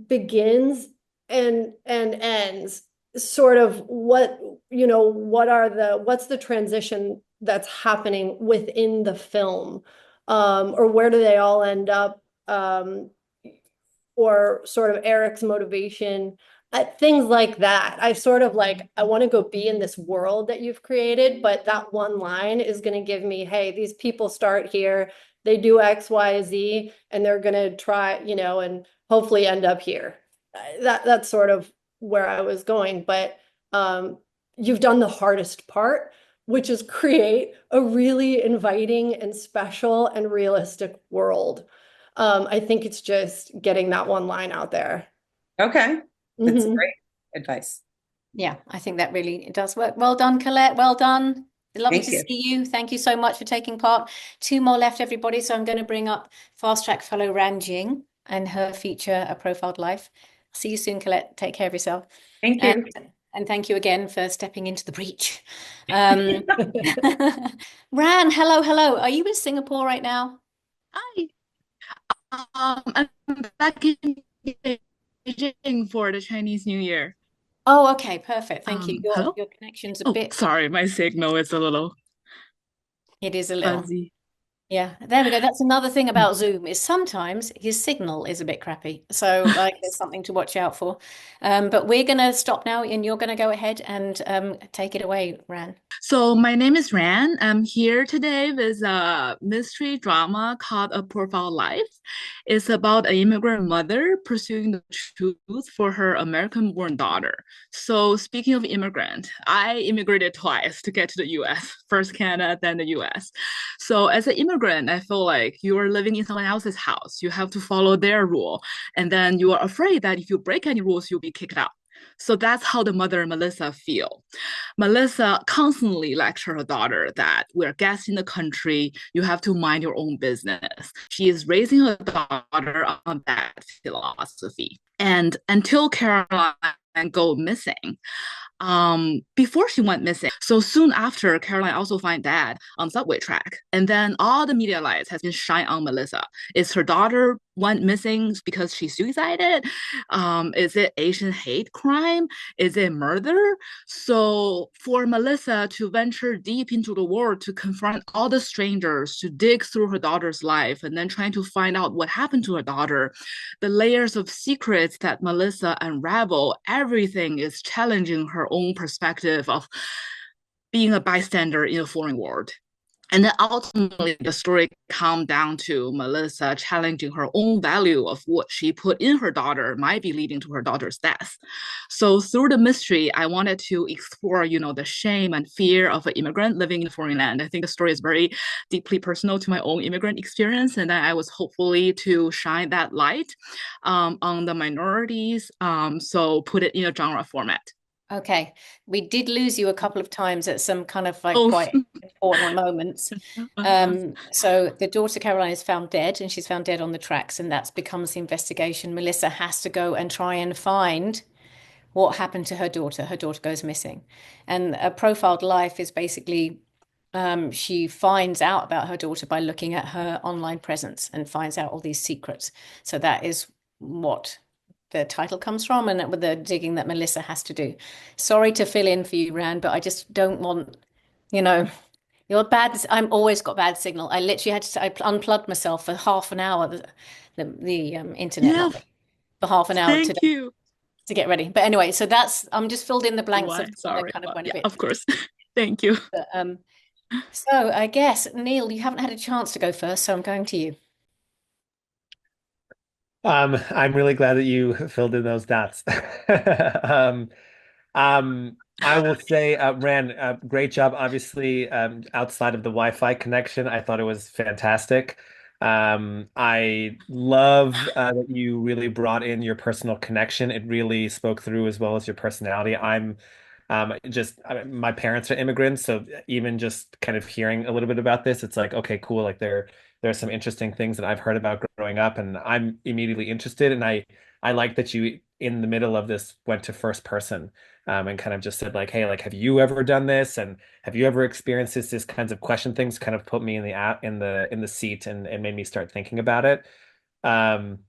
begins and ends. Sort of what's the transition that's happening within the film, or where do they all end up? Or sort of Eric's motivation, things like that. I sort of like, I want to go be in this world that you've created, but that one line is going to give me, hey, these people start here, they do X, Y, Z, and they're going to try, and hopefully end up here. That's sort of where I was going, but you've done the hardest part, which is create a really inviting and special and realistic world. I think it's just getting that one line out there. Okay. That's Mhm. great advice. Yeah, I think that really does work. Well done, Colette. Well done. Lovely Thank to you. see you. Thank you so much for taking part. Two more left, everybody. So I'm going to bring up Fast Track fellow Ran Jing and her feature, A Profiled Life. See you soon, Colette. Take care of yourself. Thank And, you. and thank you again for stepping into the breach. Ran, hello, hello. Are you in Singapore right now? Hi. I'm back in Beijing for the Chinese New Year. Oh, okay, perfect. Thank you. Hello? Your connection's a Oh, bit, sorry, my signal is a little it is a little. fuzzy. Yeah, there we go. That's another thing about Zoom is sometimes his signal is a bit crappy. So like there's something to watch out for. But we're gonna stop now and you're gonna go ahead and take it away, Ran. So my name is Ran. I'm here today with a mystery drama called A Profile Life. It's about an immigrant mother pursuing the truth for her American-born daughter. So speaking of immigrant, I immigrated twice to get to the US, first Canada, then the US. So as an immigrant, I feel like you are living in someone else's house. You have to follow their rule. And then you are afraid that if you break any rules, you'll be kicked out. So that's how the mother Melissa feel. Melissa constantly lecture her daughter that we're guests in the country, you have to mind your own business. She is raising her daughter on that philosophy. And until Caroline go missing, before she went missing. So soon after, Caroline also find dad on subway track. And then all the media lights has been shined on Melissa. Is her daughter went missing because she suicided? Is it Asian hate crime? Is it murder? So for Melissa to venture deep into the world to confront all the strangers, to dig through her daughter's life, and then trying to find out what happened to her daughter, the layers of secrets that Melissa unravel, everything is challenging her own perspective of being a bystander in a foreign world. And then ultimately, the story come down to Melissa challenging her own value of what she put in her daughter might be leading to her daughter's death. So through the mystery, I wanted to explore, the shame and fear of an immigrant living in a foreign land. I think the story is very deeply personal to my own immigrant experience, and I was hopefully to shine that light on the minorities. So put it in a genre format. Okay, we did lose you a couple of times at some kind of like Oh, quite important moments. So the daughter Caroline is found dead, and she's found dead on the tracks, and that becomes the investigation. Melissa has to go and try and find what happened to her daughter. Her daughter goes missing, and a profiled life is basically she finds out about her daughter by looking at her online presence and finds out all these secrets. So that is what the title comes from, and with the digging that Melissa has to do. Sorry to fill in for you, Rand, but I just don't want, you know, you're bad. I'm always got bad signal. I literally had to, I unplugged myself for half an hour, the internet, yeah, not me, for half an hour thank today you. to get ready. But anyway, so that's, I'm just filled in the blanks Why? of that Sorry kind of about went a yeah, bit. of course. Thank you. But, so I guess, Neil, you haven't had a chance to go first, so I'm going to you. I'm really glad that you filled in those dots. Um, I will say, Ran, great job. Obviously, outside of the Wi-Fi connection, I thought it was fantastic. I love that you really brought in your personal connection. It really spoke through as well as your personality. My parents are immigrants, so even just kind of hearing a little bit about this, it's like, okay, cool. Like there are some interesting things that I've heard about growing up, and I'm immediately interested. And I like that you, in the middle of this, went to first person, and kind of just said like, hey, like, have you ever done this? And have you ever experienced this kinds of question things kind of put me in the app in the seat and made me start thinking about it. Um,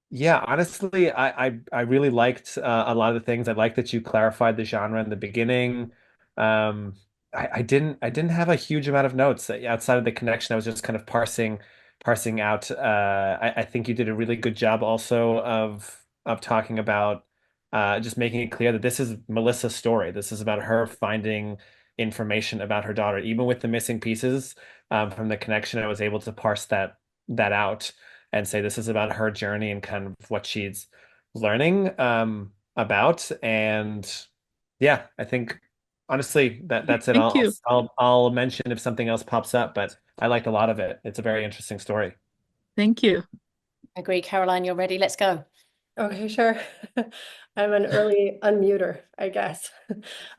yeah, honestly, I really liked a lot of the things. I like that you clarified the genre in the beginning. Um, I didn't have a huge amount of notes outside of the connection. I was just kind of parsing out. I think you did a really good job also of talking about just making it clear that this is Melissa's story. This is about her finding information about her daughter, even with the missing pieces from the connection. I was able to parse that out and say this is about her journey and kind of what she's learning about. And yeah, I think honestly that's it. Thank you. I'll mention if something else pops up, but I liked a lot of it. It's a very interesting story. Thank you. Agree, Caroline, you're ready. Let's go. Okay, sure. I'm an early unmuter, I guess.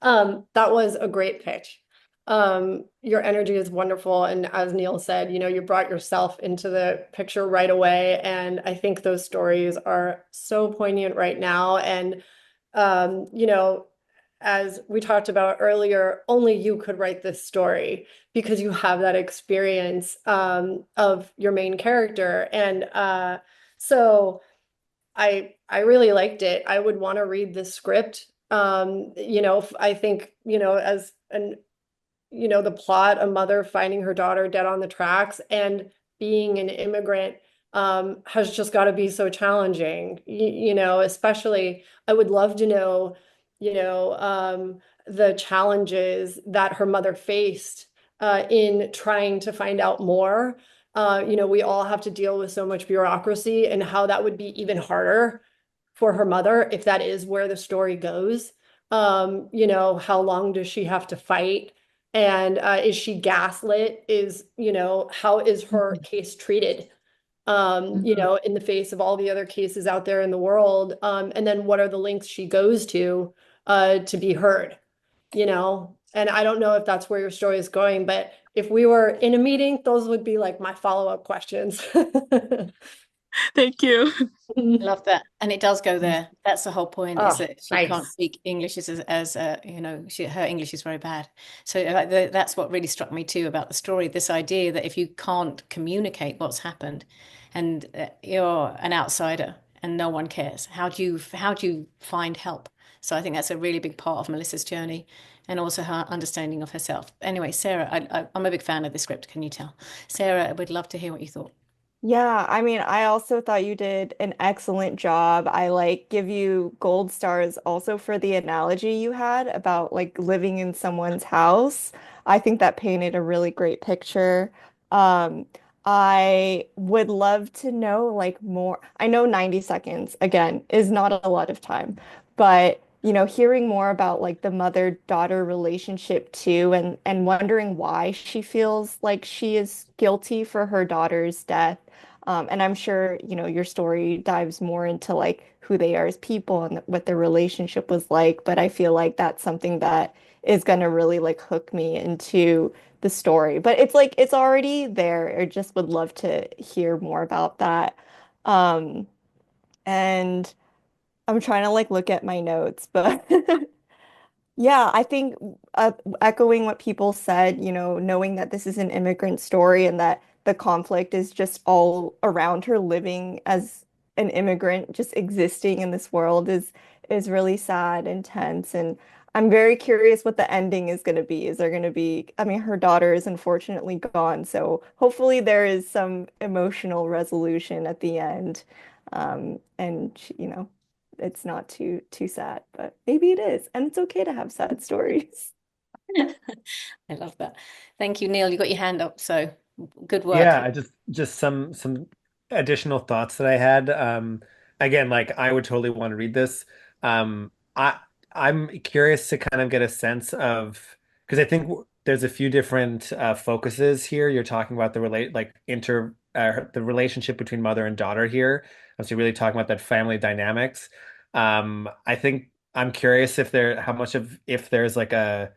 That was a great pitch. Your energy is wonderful. And as Neil said, you brought yourself into the picture right away. And I think those stories are so poignant right now. And, as we talked about earlier, only you could write this story because you have that experience, of your main character. And, so I really liked it. I would want to read the script. I think, as an the plot, a mother finding her daughter dead on the tracks and being an immigrant has just got to be so challenging. Especially I would love to know, the challenges that her mother faced in trying to find out more. We all have to deal with so much bureaucracy and how that would be even harder for her mother if that is where the story goes. How long does she have to fight? And is she gaslit? How is her case treated? In the face of all the other cases out there in the world. And then what are the lengths she goes to be heard? And I don't know if that's where your story is going, but if we were in a meeting, those would be like my follow-up questions. Thank you. Love that. And it does go there. That's the whole point, is Oh, that she can't nice. speak English her English is very bad. So that's what really struck me too about the story, this idea that if you can't communicate what's happened and you're an outsider and no one cares, how do you find help? So I think that's a really big part of Melissa's journey and also her understanding of herself. Anyway, Sarah, I'm a big fan of the script, can you tell? Sarah, I would love to hear what you thought. Yeah, I mean, I also thought you did an excellent job. I like give you gold stars also for the analogy you had about like living in someone's house. I think that painted a really great picture. Um, I would love to know like more. I know 90 seconds again is not a lot of time, but hearing more about like the mother-daughter relationship too, and wondering why she feels like she is guilty for her daughter's death. And I'm sure, your story dives more into like who they are as people and what their relationship was like, but I feel like that's something that is gonna really like hook me into the story. But it's like it's already there. I just would love to hear more about that. Um, and I'm trying to like look at my notes, but yeah, I think echoing what people said, knowing that this is an immigrant story and that the conflict is just all around her living as an immigrant, just existing in this world is really sad and tense. And I'm very curious what the ending is going to be. Is there going to be, I mean, her daughter is unfortunately gone, so hopefully there is some emotional resolution at the end. And it's not too sad, but maybe it is, and it's okay to have sad stories. I love that. Thank you, Neil. You got your hand up, so good work. Yeah, I just some additional thoughts that I had. Again, like I would totally want to read this. I'm curious to kind of get a sense of because I think there's a few different focuses here. You're talking about the the relationship between mother and daughter here. So you're really talking about that family dynamics. I think I'm curious if there how much of if there's like a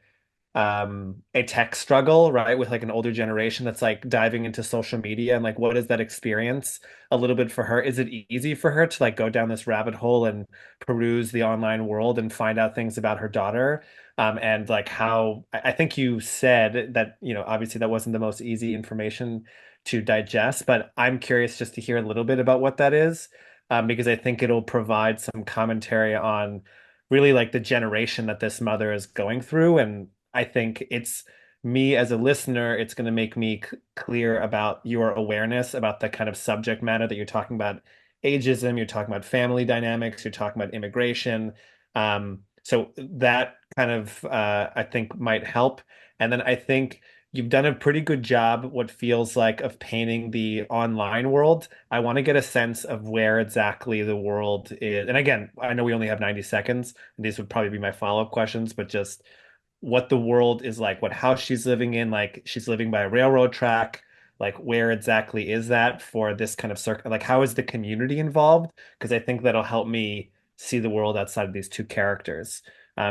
tech struggle, right, with like an older generation that's like diving into social media and like what is that experience a little bit for her? Is it easy for her to like go down this rabbit hole and peruse the online world and find out things about her daughter? And like how I think you said that, obviously that wasn't the most easy information to digest, but I'm curious just to hear a little bit about what that is, because I think it'll provide some commentary on really like the generation that this mother is going through. And I think it's me as a listener, it's going to make me clear about your awareness about the kind of subject matter that you're talking about ageism, you're talking about family dynamics, you're talking about immigration. So that kind of, I think, might help. And then I think you've done a pretty good job, what feels like, of painting the online world. I want to get a sense of where exactly the world is. And again, I know we only have 90 seconds, and these would probably be my follow-up questions, but just what the world is like, what house she's living in, like she's living by a railroad track, like where exactly is that for this kind of circle, like how is the community involved? Because I think that'll help me see the world outside of these two characters.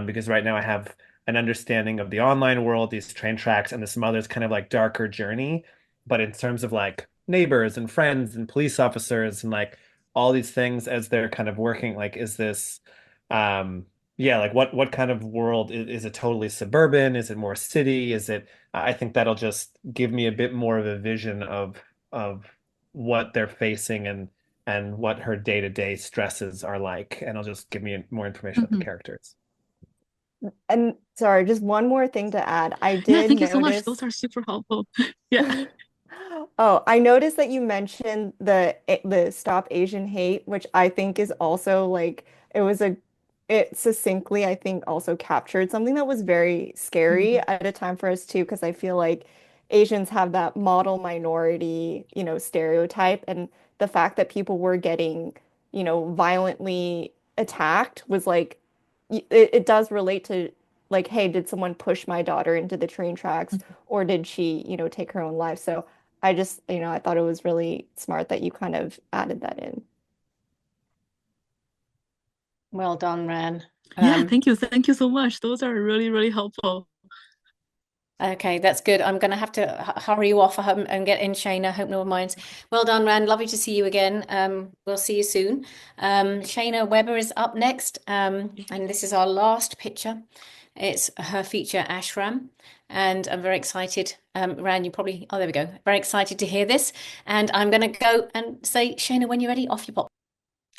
Because right now I have an understanding of the online world, these train tracks, and this mother's kind of like darker journey. But in terms of like neighbors and friends and police officers and like all these things as they're kind of working, like is this yeah, like what kind of world is it totally suburban? Is it more city? Is it I think that'll just give me a bit more of a vision of what they're facing and what her day-to-day stresses are like. And it'll just give me more information about the Mhm. characters. And sorry, just one more thing to add. I Yeah, did thank you so much. Those notice. are super helpful. Yeah. Oh, I noticed that you mentioned the Stop Asian Hate, which I think is also like it succinctly, I think, also captured something that was very scary Mhm. at a time for us too, because I feel like Asians have that model minority, stereotype, and the fact that people were getting, violently attacked was like it does relate to like, hey, did someone push my daughter into the train tracks, or did she, take her own life? So I just, I thought it was really smart that you kind of added that in. Well done, Ran. Yeah, thank you. Thank you so much. Those are really, really helpful. Okay, that's good. I'm going to have to hurry you off and get in, Shayna. Hope no one minds. Well done, Rand. Lovely to see you again. We'll see you soon. Shayna Weber is up next, and this is our last picture. It's her feature, Ashram, and I'm very excited. Rand, you probably, oh, there we go. Very excited to hear this. And I'm going to go and say, Shayna, when you're ready, off you pop.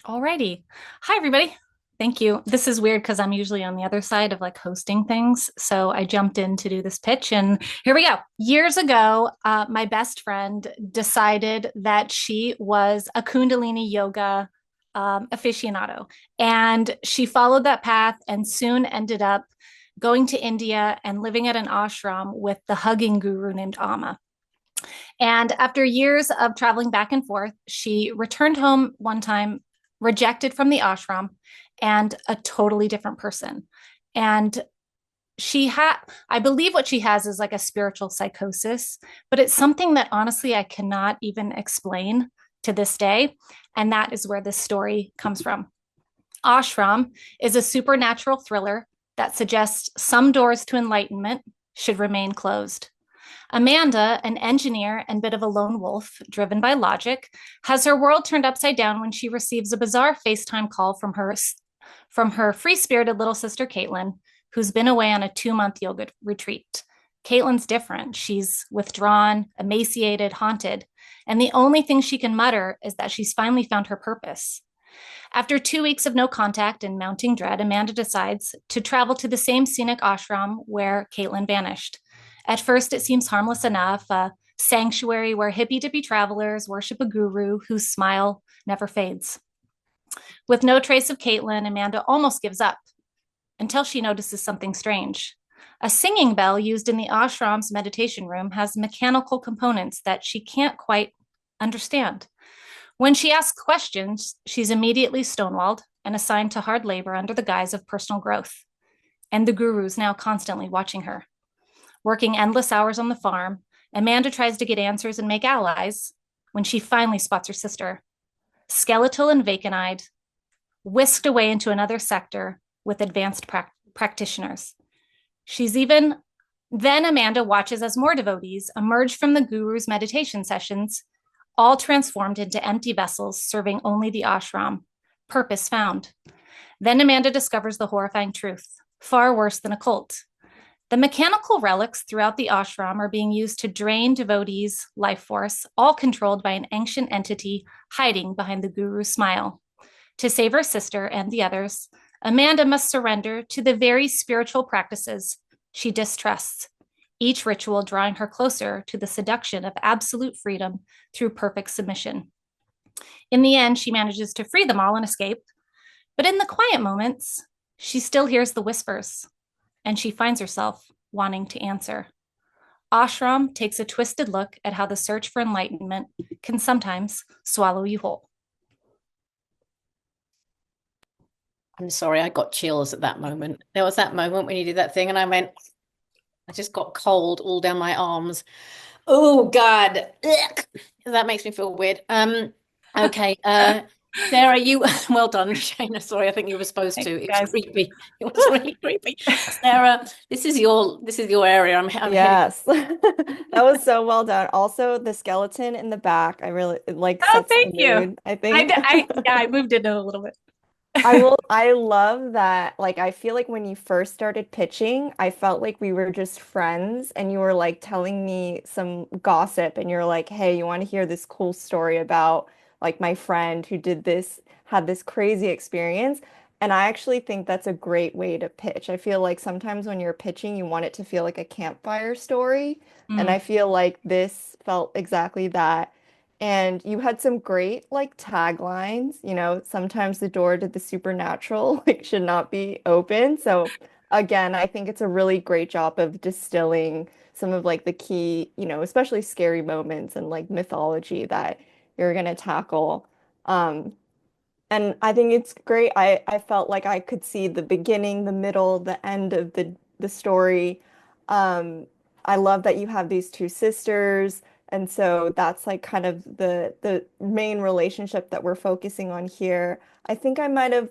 Alrighty. Hi, everybody. Thank you. This is weird because I'm usually on the other side of like hosting things. So I jumped in to do this pitch, and here we go. Years ago, my best friend decided that she was a Kundalini yoga aficionado, and she followed that path and soon ended up going to India and living at an ashram with the hugging guru named Amma. And after years of traveling back and forth, she returned home one time, rejected from the ashram, and a totally different person. And I believe what she has is like a spiritual psychosis, but it's something that honestly I cannot even explain to this day. And that is where this story comes from. Ashram is a supernatural thriller that suggests some doors to enlightenment should remain closed. Amanda, an engineer and bit of a lone wolf driven by logic, has her world turned upside down when she receives a bizarre FaceTime call from her free-spirited little sister Caitlin, who's been away on a 2-month yoga retreat. Caitlin's different. She's withdrawn, emaciated, haunted, and the only thing she can mutter is that she's finally found her purpose. After 2 weeks of no contact and mounting dread, Amanda decides to travel to the same scenic ashram where Caitlin vanished. At first, it seems harmless enough, a sanctuary where hippy-dippy travelers worship a guru whose smile never fades. With no trace of Caitlin, Amanda almost gives up until she notices something strange. A singing bell used in the ashram's meditation room has mechanical components that she can't quite understand. When she asks questions, she's immediately stonewalled and assigned to hard labor under the guise of personal growth. And the guru's now constantly watching her. Working endless hours on the farm, Amanda tries to get answers and make allies when she finally spots her sister, skeletal and vacant-eyed, whisked away into another sector with advanced practitioners. Then Amanda watches as more devotees emerge from the guru's meditation sessions, all transformed into empty vessels serving only the ashram. Purpose found. Then Amanda discovers the horrifying truth, far worse than a cult. The mechanical relics throughout the ashram are being used to drain devotees' life force, all controlled by an ancient entity hiding behind the guru's smile. To save her sister and the others, Amanda must surrender to the very spiritual practices she distrusts, each ritual drawing her closer to the seduction of absolute freedom through perfect submission. In the end, she manages to free them all and escape, but in the quiet moments, she still hears the whispers, and she finds herself wanting to answer. Ashram takes a twisted look at how the search for enlightenment can sometimes swallow you whole. I'm sorry, I got chills at that moment. There was that moment when you did that thing, and I just got cold all down my arms. Oh God, ugh. That makes me feel weird. Okay, Sarah, well done, Shayna. Sorry, I think you were supposed to. It was creepy. It was really creepy. Sarah, this is your area. I'm Yes, that was so well done. Also, the skeleton in the back, I really like Oh, sets the thank you. mood, I think. I moved into a little bit. I love that. Like, I feel like when you first started pitching, I felt like we were just friends and you were like telling me some gossip and you're like, hey, you want to hear this cool story about like my friend who had this crazy experience. And I actually think that's a great way to pitch. I feel like sometimes when you're pitching, you want it to feel like a campfire story. And I feel like this felt exactly that. And you had some great like taglines, sometimes the door to the supernatural like should not be open. So again, I think it's a really great job of distilling some of like the key, especially scary moments and like mythology that you're gonna tackle. Um, and I think it's great. I felt like I could see the beginning, the middle, the end of the story. Um, I love that you have these two sisters, and so that's like kind of the main relationship that we're focusing on here. I think I might have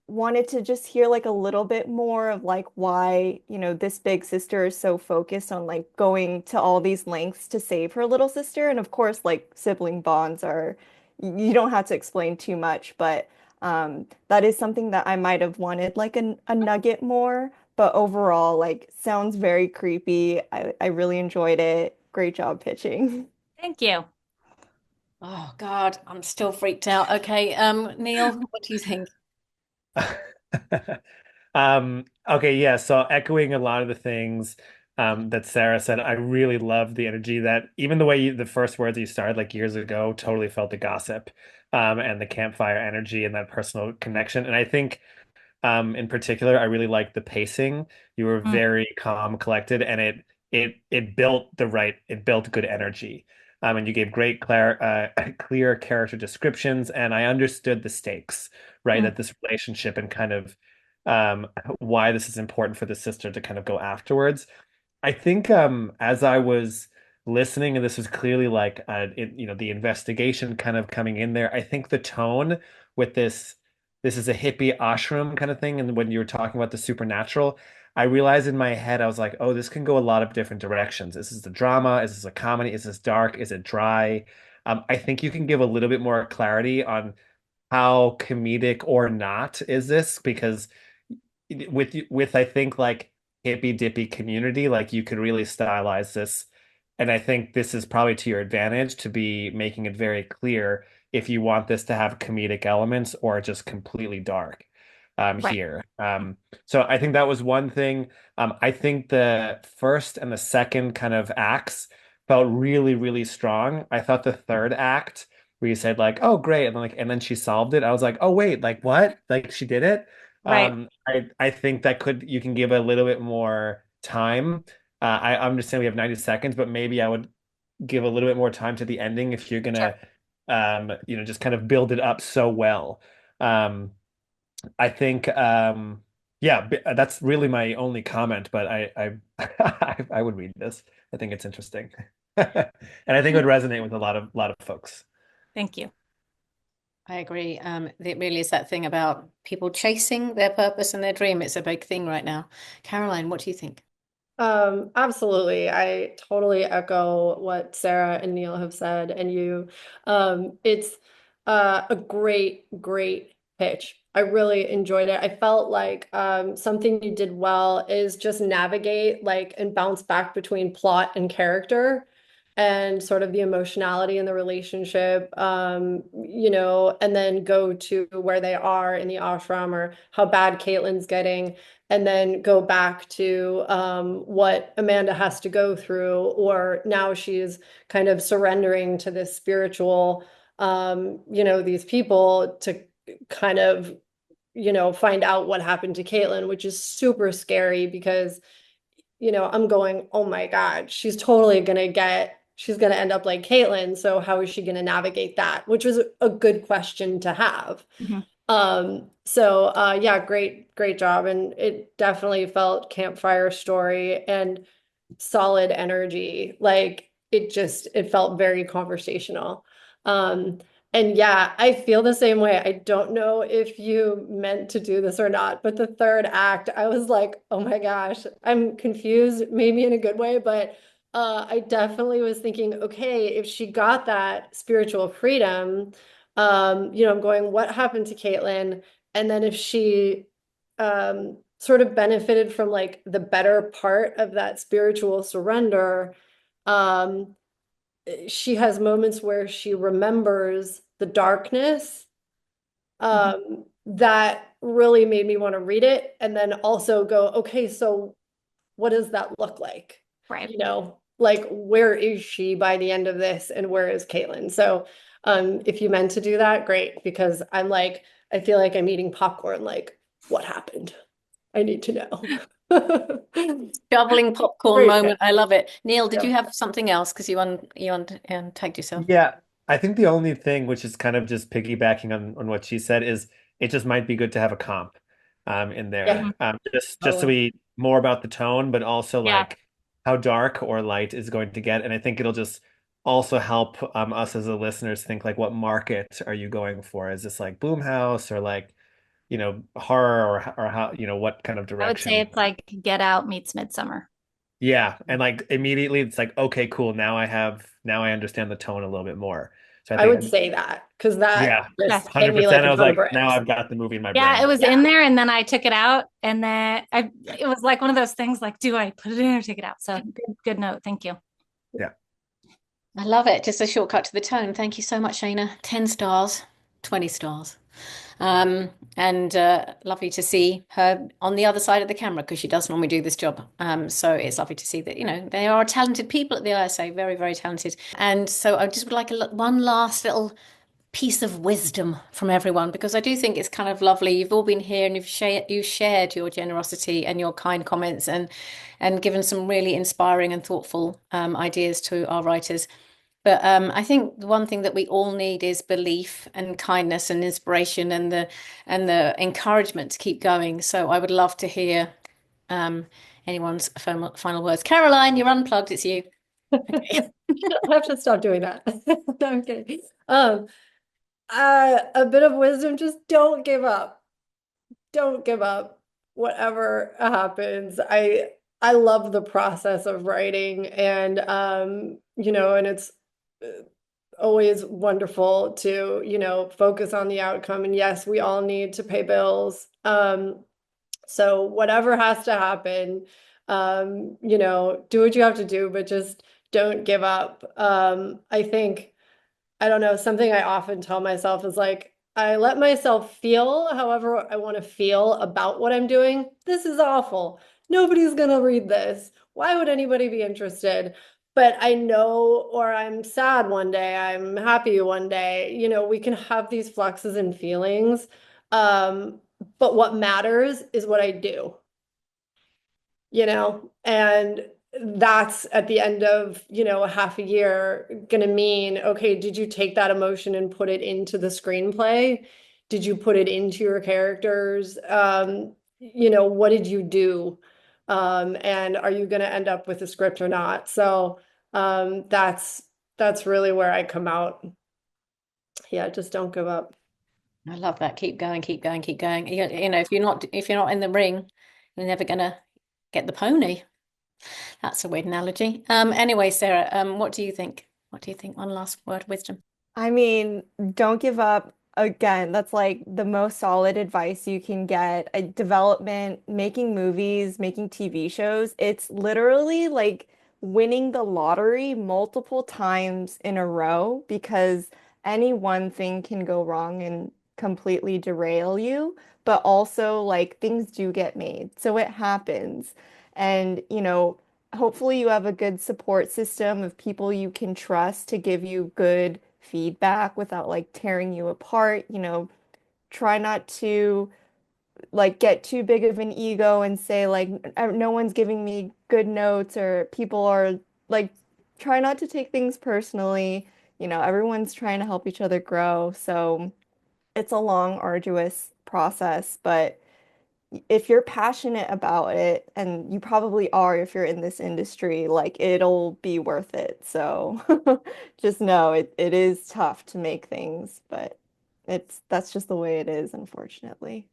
wanted to just hear like a little bit more of like why, this big sister is so focused on like going to all these lengths to save her little sister. And of course, like sibling bonds are, you don't have to explain too much, but that is something that I might have wanted like a nugget more. But overall, like sounds very creepy. I really enjoyed it. Great job pitching. Thank you. Oh God, I'm still freaked out. Okay, Neil, what do you think? Okay, yeah, so echoing a lot of the things that Sarah said, I really loved the energy that even the way the first words you started like years ago totally felt the gossip and the campfire energy and that personal connection. And I think In particular, I really liked the pacing. You were Mm. very calm, collected, and it built good energy. And you gave great clear character descriptions, and I understood the stakes, right? Mm. That this relationship and kind of um, why this is important for the sister to kind of go afterwards. I think as I was listening, and this was clearly like the investigation kind of coming in there. I think the tone with this is a hippie ashram kind of thing, and when you were talking about the supernatural, I realized in my head I was like, oh, this can go a lot of different directions. Is this a drama? Is this a comedy? Is this dark? Is it dry? I think you can give a little bit more clarity on how comedic or not is this because with I think like hippy dippy community, like you could really stylize this. And I think this is probably to your advantage to be making it very clear if you want this to have comedic elements or just completely dark Right. here. So I think that was one thing. I think the first and the second kind of acts felt really, really strong. I thought the third act where you said like, oh great, and then she solved it. I was like, oh wait, like what? Like she did it? Right. I think that you can give a little bit more time. I understand we have 90 seconds, but maybe I would give a little bit more time to the ending if you're Sure. gonna just kind of build it up so well. Um, I think yeah, that's really my only comment, but I would read this. I think it's interesting. And I think it would resonate with a lot of folks. Thank you. I agree. It really is that thing about people chasing their purpose and their dream. It's a big thing right now. Caroline, what do you think? Absolutely. I totally echo what Sarah and Neil have said. And it's a great, great pitch. I really enjoyed it. I felt like something you did well is just navigate like and bounce back between plot and character and sort of the emotionality in the relationship, and then go to where they are in the ashram or how bad Caitlin's getting and then go back to what Amanda has to go through, or now she's kind of surrendering to this spiritual, these people to kind of, find out what happened to Caitlin, which is super scary because, I'm going, oh my God, she's gonna end up like Caitlin. So how is she gonna navigate that? Which was a good question to have. Mhm. Yeah, great job. And it definitely felt campfire story and solid energy. Like it felt very conversational. Um, and yeah, I feel the same way. I don't know if you meant to do this or not, but the third act, I was like, oh my gosh, I'm confused, maybe in a good way, but I definitely was thinking, okay, if she got that spiritual freedom, I'm going, what happened to Caitlin? And then if she sort of benefited from like the better part of that spiritual surrender, um, she has moments where she remembers the darkness. That really made me want to read it and then also go, okay, so what does that look like? Right. Like where is she by the end of this and where is Caitlin? So if you meant to do that, great, because I'm like, I feel like I'm eating popcorn, like, what happened? I need to know. Shoveling popcorn Great. moment. I love it. Neil, did Yeah. you have something else? Because you tagged yourself. Yeah, I think the only thing which is kind of just piggybacking on what she said is it just might be good to have a comp in there. Yeah. Just so we more about the tone, but also Yeah. like how dark or light is going to get. And I think it'll just also help us as the listeners think like what market are you going for? Is this like Boomhouse or like, horror or how, what kind of I would say direction? it's like Get Out meets Midsummer. Yeah, and like immediately it's like, okay, cool. Now I understand the tone a little bit more. So I I would think say that because that yeah, just Yes. hit me like 100%. a I was ton of like, now bricks. I've got the movie in my Yeah, it brain. was Yeah. in there and then I took it out and then it was like one of those things like, do I put it in or take it out? So good note. Thank you. Yeah. I love it. Just a shortcut to the tone. Thank you so much, Shayna. 10 stars, 20 stars. And lovely to see her on the other side of the camera because she does normally do this job. So it's lovely to see that, they are talented people at the ISA, very, very talented. And so I just would like one last little piece of wisdom from everyone, because I do think it's kind of lovely. You've all been here and you've shared your generosity and your kind comments and given some really inspiring and thoughtful ideas to our writers. But I think the one thing that we all need is belief and kindness and inspiration and the encouragement to keep going. So I would love to hear anyone's final words. Caroline, you're unplugged. It's you. Okay. I have to stop doing that. No, I'm kidding. A bit of wisdom, just don't give up. Don't give up. Whatever happens. I love the process of writing and and it's always wonderful to, focus on the outcome. And yes, we all need to pay bills. So whatever has to happen, do what you have to do, but just don't give up. I think, I don't know, something I often tell myself is like, I let myself feel however I want to feel about what I'm doing. This is awful. Nobody's gonna read this. Why would anybody be interested? But I know, or I'm sad one day, I'm happy one day, we can have these fluxes and feelings. But what matters is what I do, and that's at the end of, a half a year gonna mean, okay, did you take that emotion and put it into the screenplay? Did you put it into your characters? What did you do? And are you gonna end up with a script or not? So that's really where I come out. Yeah, just don't give up. I love that. Keep going, keep going, keep going. If you're not in the ring, you're never gonna get the pony. That's a weird analogy. Anyway, Sarah, what do you think? What do you think? One last word, wisdom. I mean, don't give up. Again, that's like the most solid advice you can get. Development, making movies, making TV shows, it's literally like winning the lottery multiple times in a row because any one thing can go wrong and completely derail you. But also, like, things do get made. So it happens. And, hopefully you have a good support system of people you can trust to give you good feedback without like tearing you apart. Try not to like get too big of an ego and say like no one's giving me good notes or people are like try not to take things personally. Everyone's trying to help each other grow. So it's a long, arduous process, but if you're passionate about it, and you probably are if you're in this industry, like it'll be worth it. So just know it is tough to make things, but that's just the way it is, unfortunately.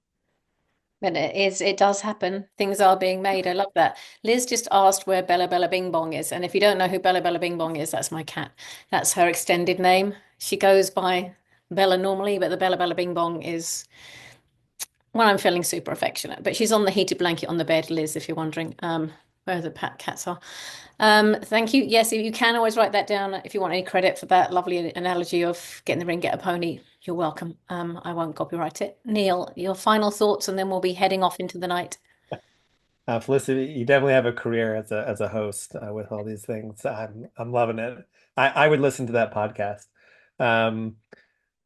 But it does happen. Things are being made. I love that. Liz just asked where Bella Bella Bing Bong is. And if you don't know who Bella Bella Bing Bong is, that's my cat. That's her extended name. She goes by Bella normally, but the Bella Bella Bing Bong is when I'm feeling super affectionate. But she's on the heated blanket on the bed, Liz, if you're wondering where the cats are. Thank you. Yes, you can always write that down if you want any credit for that lovely analogy of get in the ring, get a pony. You're welcome. I won't copyright it. Neil, your final thoughts, and then we'll be heading off into the night. Felicity, you definitely have a career as a host with all these things. I'm loving it. I would listen to that podcast.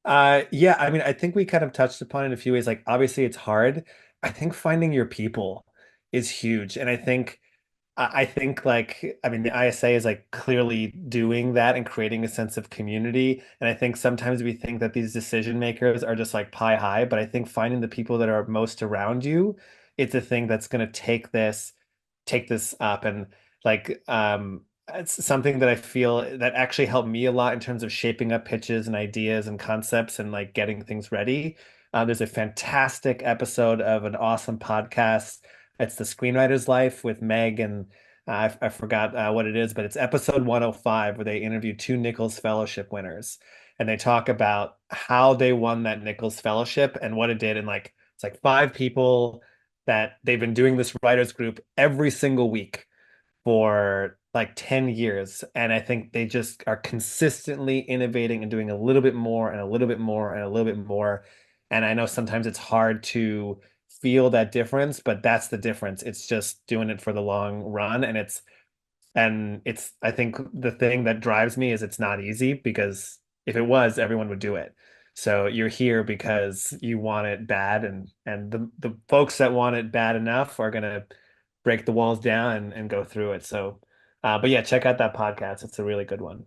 Yeah, I mean, I think we kind of touched upon it in a few ways. Like, obviously, it's hard. I think finding your people is huge, and I think like I mean the ISA is like clearly doing that and creating a sense of community. And I think sometimes we think that these decision makers are just like pie high, but I think finding the people that are most around you, it's a thing that's going to take this up. And like it's something that I feel that actually helped me a lot in terms of shaping up pitches and ideas and concepts and like getting things ready. There's a fantastic episode of an awesome podcast. It's The Screenwriter's Life with Meg and I forgot what it is, but it's episode 105 where they interview two Nichols Fellowship winners and they talk about how they won that Nichols Fellowship and what it did. And like it's like five people that they've been doing this writers group every single week for like 10 years. And I think they just are consistently innovating and doing a little bit more and a little bit more and a little bit more. And I know sometimes it's hard to feel that difference, but that's the difference. It's just doing it for the long run. I think the thing that drives me is it's not easy because if it was, everyone would do it. So you're here because you want it bad, and the folks that want it bad enough are gonna break the walls down and go through it. So, but yeah, check out that podcast. It's a really good one.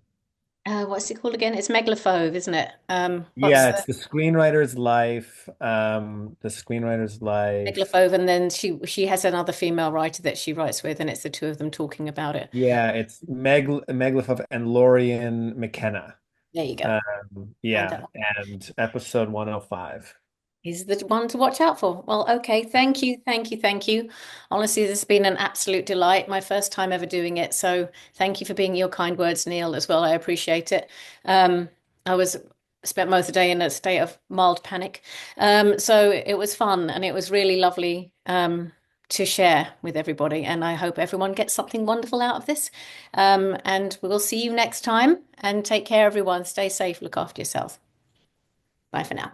What's it called again? It's Megalophobe, isn't it? What's Yeah, the it's the screenwriter's life. The screenwriter's life. Megalophobe? And then she has another female writer that she writes with, and it's the two of them talking about it. Yeah, it's Megalophobe and Lorian McKenna. There you go. Find Yeah, that. and episode 105. He's the one to watch out for. Well, okay. Thank you. Thank you. Thank you. Honestly, this has been an absolute delight. My first time ever doing it. So thank you for being your kind words, Neil, as well. I appreciate it. Um, I was spent most of the day in a state of mild panic. So it was fun and it was really lovely to share with everybody. And I hope everyone gets something wonderful out of this. And we'll see you next time. And take care, everyone. Stay safe. Look after yourself. Bye for now.